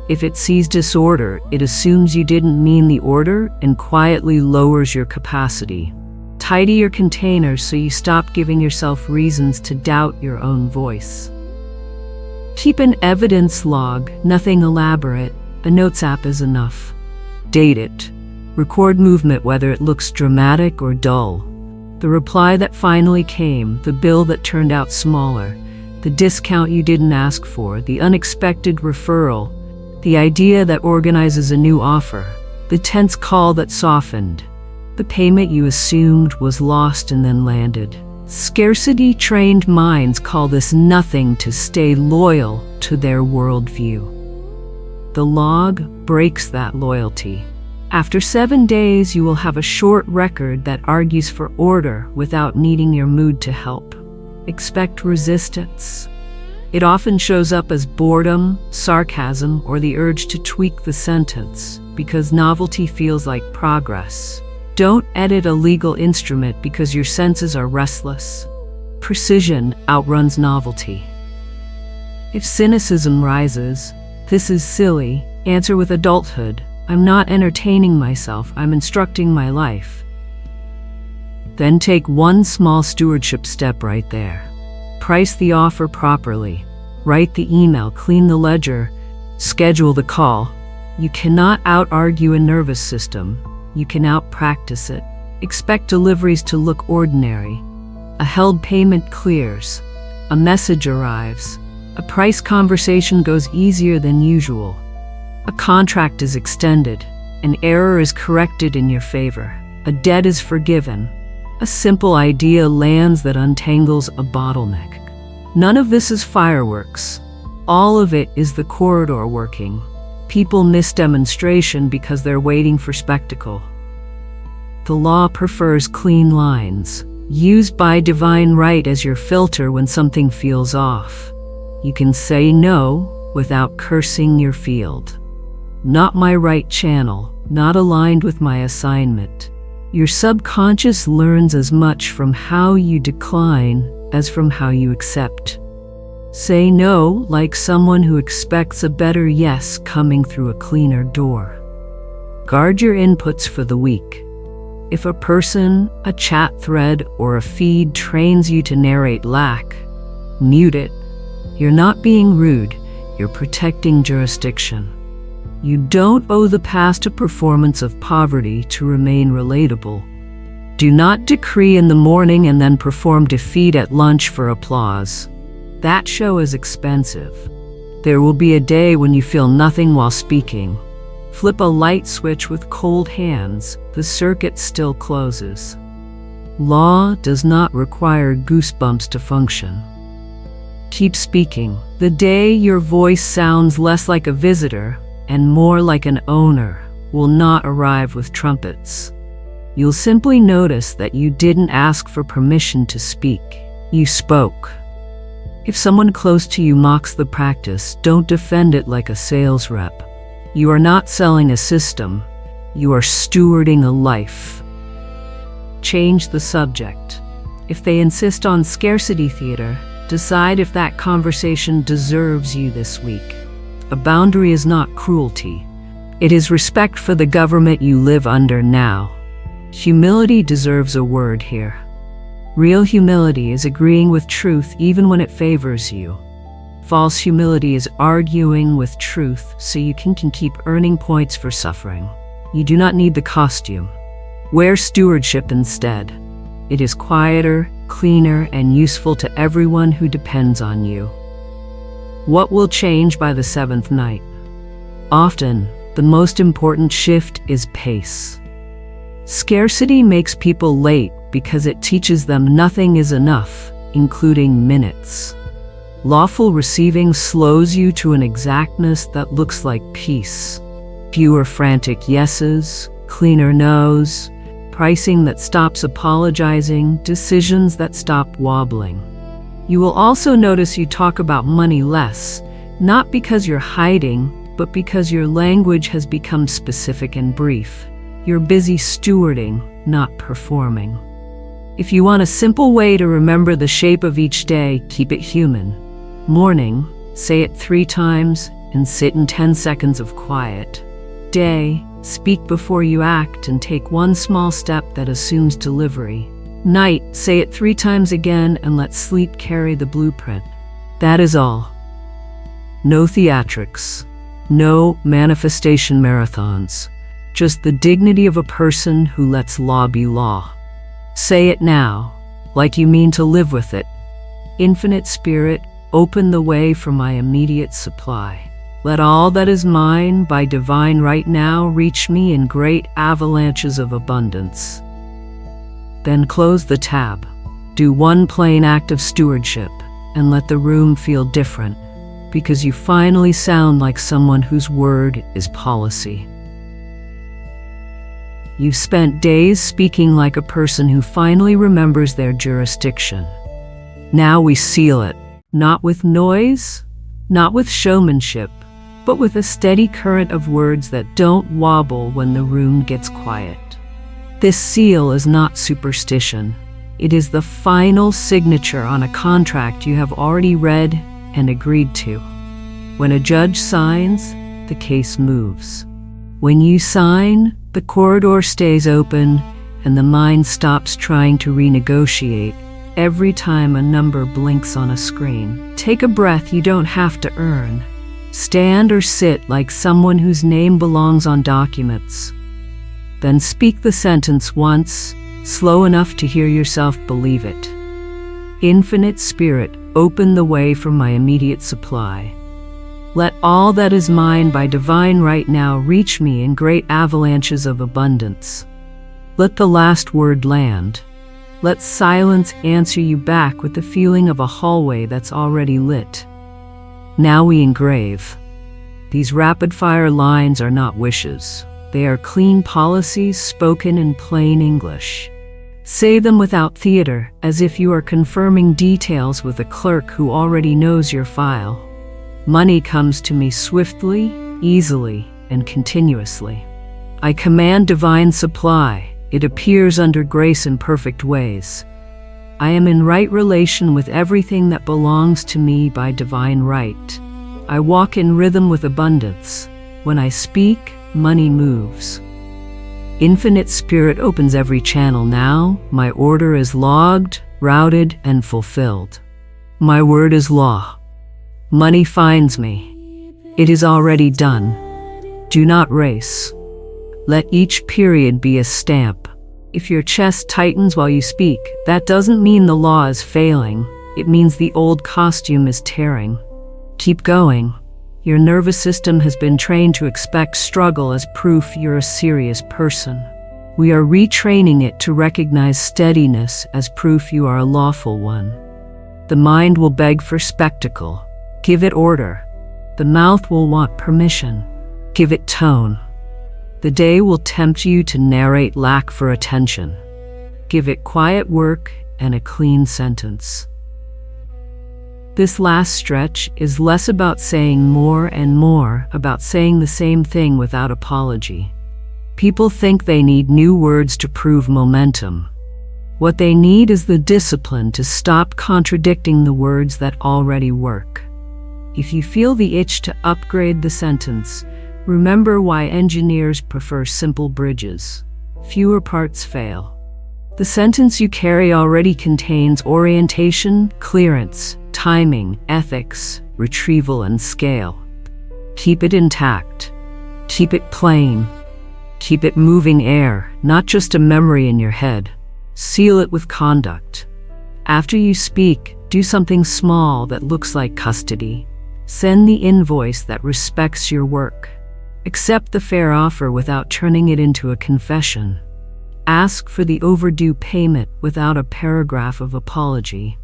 If it sees disorder, it assumes you didn't mean the order and quietly lowers your capacity. Tidy your containers so you stop giving yourself reasons to doubt your own voice. Keep an evidence log, nothing elaborate. A notes app is enough. Date it. Record movement whether it looks dramatic or dull. The reply that finally came, the bill that turned out smaller, the discount you didn't ask for, the unexpected referral, the idea that organizes a new offer, the tense call that softened, the payment you assumed was lost and then landed. Scarcity-trained minds call this nothing to stay loyal to their worldview. The log breaks that loyalty. After 7 days, you will have a short record that argues for order without needing your mood to help. Expect resistance. It often shows up as boredom, sarcasm, or the urge to tweak the sentence, because novelty feels like progress. Don't edit a legal instrument because your senses are restless. Precision outruns novelty. If cynicism rises, "This is silly," answer with adulthood. "I'm not entertaining myself, I'm instructing my life." Then take one small stewardship step right there. Price the offer properly. Write the email, clean the ledger, schedule the call. You cannot out-argue a nervous system. You can out-practice it. Expect deliveries to look ordinary. A held payment clears. A message arrives. A price conversation goes easier than usual. A contract is extended. An error is corrected in your favor. A debt is forgiven. A simple idea lands that untangles a bottleneck. None of this is fireworks. All of it is the corridor working. People miss demonstration because they're waiting for spectacle. The law prefers clean lines. Use by divine right as your filter when something feels off. You can say no without cursing your field. Not my right channel, not aligned with my assignment. Your subconscious learns as much from how you decline as from how you accept. Say no like someone who expects a better yes coming through a cleaner door. Guard your inputs for the week. If a person, a chat thread, or a feed trains you to narrate lack, mute it. You're not being rude, you're protecting jurisdiction. You don't owe the past a performance of poverty to remain relatable. Do not decree in the morning and then perform defeat at lunch for applause. That show is expensive. There will be a day when you feel nothing while speaking. Flip a light switch with cold hands, the circuit still closes. Law does not require goosebumps to function. Keep speaking. The day your voice sounds less like a visitor and more like an owner will not arrive with trumpets. You'll simply notice that you didn't ask for permission to speak. You spoke. If someone close to you mocks the practice, don't defend it like a sales rep. You are not selling a system. You are stewarding a life. Change the subject. If they insist on scarcity theater, decide if that conversation deserves you this week. A boundary is not cruelty. It is respect for the government you live under now. Humility deserves a word here. Real humility is agreeing with truth even when it favors you. False humility is arguing with truth so you can keep earning points for suffering. You do not need the costume. Wear stewardship instead. It is quieter, cleaner, and useful to everyone who depends on you. What will change by the seventh night? Often, the most important shift is pace. Scarcity makes people late because it teaches them nothing is enough, including minutes. Lawful receiving slows you to an exactness that looks like peace. Fewer frantic yeses, cleaner no's, pricing that stops apologizing, decisions that stop wobbling. You will also notice you talk about money less, not because you're hiding, but because your language has become specific and brief. You're busy stewarding, not performing. If you want a simple way to remember the shape of each day, keep it human. Morning, say it 3 times and sit in 10 seconds of quiet. Day, speak before you act and take one small step that assumes delivery. Night, say it 3 times again and let sleep carry the blueprint. That is all. No theatrics, no manifestation marathons, just the dignity of a person who lets law be law. Say it now, like you mean to live with it. Infinite Spirit, open the way for my immediate supply. Let all that is mine by divine right now reach me in great avalanches of abundance. Then close the tab. Do one plain act of stewardship and let the room feel different, because you finally sound like someone whose word is policy. You've spent days speaking like a person who finally remembers their jurisdiction. Now we seal it, not with noise, not with showmanship, but with a steady current of words that don't wobble when the room gets quiet. This seal is not superstition. It is the final signature on a contract you have already read and agreed to. When a judge signs, the case moves. When you sign, the corridor stays open and the mind stops trying to renegotiate every time a number blinks on a screen. Take a breath you don't have to earn. Stand or sit like someone whose name belongs on documents. Then speak the sentence once, slow enough to hear yourself believe it. Infinite Spirit, open the way for my immediate supply. Let all that is mine by divine right now reach me in great avalanches of abundance. Let the last word land. Let silence answer you back with the feeling of a hallway that's already lit. Now we engrave. These rapid-fire lines are not wishes. They are clean policies spoken in plain English. Say them without theater, as if you are confirming details with a clerk who already knows your file. Money comes to me swiftly, easily, and continuously. I command divine supply. It appears under grace in perfect ways. I am in right relation with everything that belongs to me by divine right. I walk in rhythm with abundance. When I speak, money moves. Infinite Spirit opens every channel now. My order is logged, routed, and fulfilled. My word is law. Money finds me. It is already done. Do not race. Let each period be a stamp. If your chest tightens while you speak, that doesn't mean the law is failing. It means the old costume is tearing. Keep going. Your nervous system has been trained to expect struggle as proof you're a serious person. We are retraining it to recognize steadiness as proof you are a lawful one. The mind will beg for spectacle. Give it order. The mouth will want permission. Give it tone. The day will tempt you to narrate lack for attention. Give it quiet work and a clean sentence. This last stretch is less about saying more and more about saying the same thing without apology. People think they need new words to prove momentum. What they need is the discipline to stop contradicting the words that already work. If you feel the itch to upgrade the sentence, remember why engineers prefer simple bridges. Fewer parts fail. The sentence you carry already contains orientation, clearance, timing, ethics, retrieval, and scale. Keep it intact. Keep it plain. Keep it moving air, not just a memory in your head. Seal it with conduct. After you speak, do something small that looks like custody. Send the invoice that respects your work. Accept the fair offer without turning it into a confession. Ask for the overdue payment without a paragraph of apology.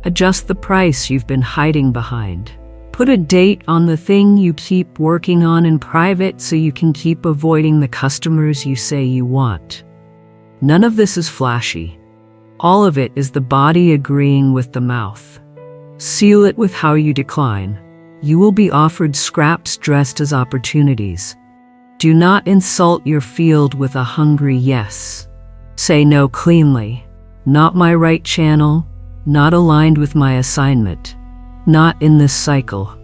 Adjust the price you've been hiding behind. Put a date on the thing you keep working on in private so you can keep avoiding the customers you say you want. None of this is flashy. All of it is the body agreeing with the mouth. Seal it with how you decline. You will be offered scraps dressed as opportunities. Do not insult your field with a hungry yes. Say no cleanly. Not my right channel, not aligned with my assignment, not in this cycle.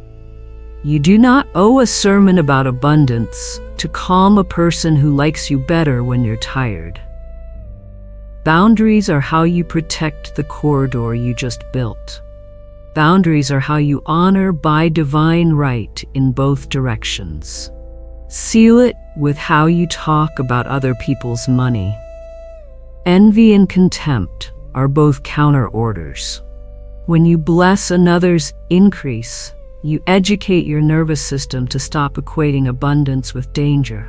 You do not owe a sermon about abundance to calm a person who likes you better when you're tired. Boundaries are how you protect the corridor you just built. Boundaries are how you honor by divine right in both directions. Seal it with how you talk about other people's money. Envy and contempt are both counter orders. When you bless another's increase, you educate your nervous system to stop equating abundance with danger.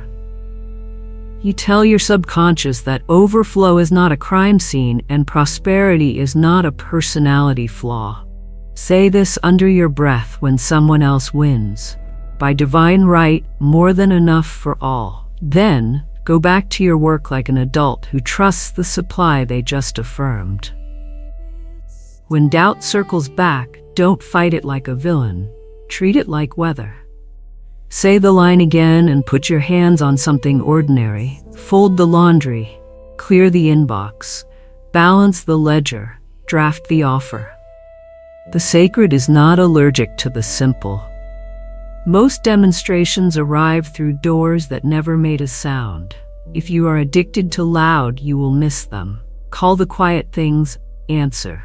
You tell your subconscious that overflow is not a crime scene and prosperity is not a personality flaw. Say this under your breath when someone else wins. By divine right, more than enough for all. Then, go back to your work like an adult who trusts the supply they just affirmed. When doubt circles back, don't fight it like a villain. Treat it like weather. Say the line again and put your hands on something ordinary. Fold the laundry. Clear the inbox. Balance the ledger. Draft the offer. The sacred is not allergic to the simple. Most demonstrations arrive through doors that never made a sound. If you are addicted to loud, you will miss them. Call the quiet things answer.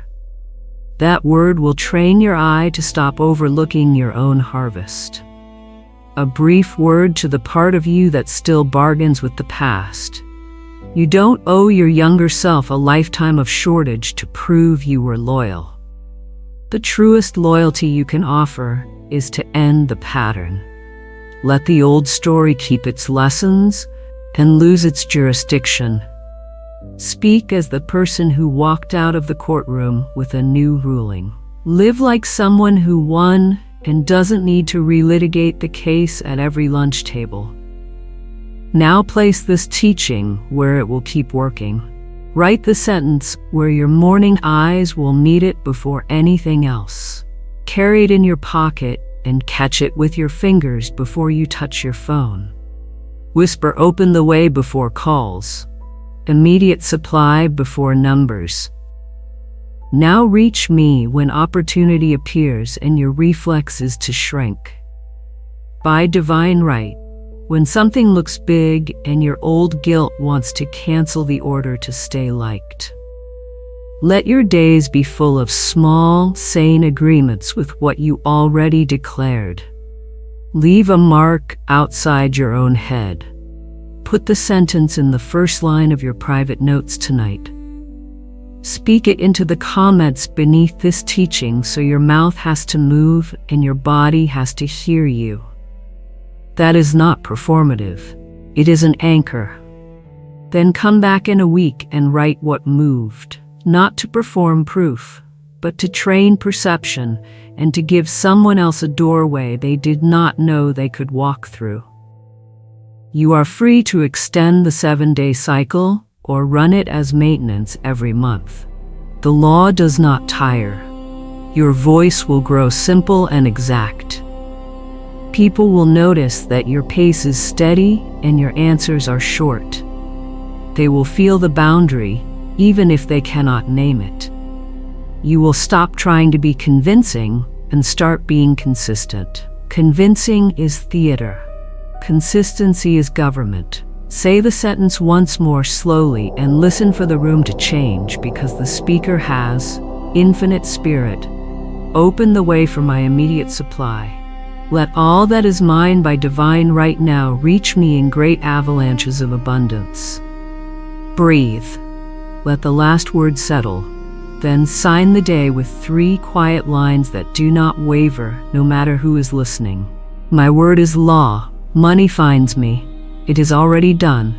That word will train your eye to stop overlooking your own harvest. A brief word to the part of you that still bargains with the past. You don't owe your younger self a lifetime of shortage to prove you were loyal. The truest loyalty you can offer is to end the pattern. Let the old story keep its lessons and lose its jurisdiction. Speak as the person who walked out of the courtroom with a new ruling. Live like someone who won and doesn't need to relitigate the case at every lunch table. Now place this teaching where it will keep working. Write the sentence where your morning eyes will meet it before anything else. Carry it in your pocket and catch it with your fingers before you touch your phone. Whisper open the way before calls. Immediate supply before numbers. Now reach me when opportunity appears and your reflex is to shrink. By divine right, when something looks big and your old guilt wants to cancel the order to stay liked. Let your days be full of small, sane agreements with what you already declared. Leave a mark outside your own head. Put the sentence in the first line of your private notes tonight. Speak it into the comments beneath this teaching so your mouth has to move and your body has to hear you. That is not performative. It is an anchor. Then come back in a week and write what moved, not to perform proof, but to train perception and to give someone else a doorway they did not know they could walk through. You are free to extend the 7-day cycle or run it as maintenance every month. The law does not tire. Your voice will grow simple and exact. People will notice that your pace is steady and your answers are short. They will feel the boundary, even if they cannot name it. You will stop trying to be convincing and start being consistent. Convincing is theater. Consistency is government. Say the sentence once more slowly and listen for the room to change, because the speaker has infinite spirit. Open the way for my immediate supply. Let all that is mine by divine right now reach me in great avalanches of abundance. Breathe. Let the last word settle. Then sign the day with 3 quiet lines that do not waver, no matter who is listening. My word is law. Money finds me. It is already done.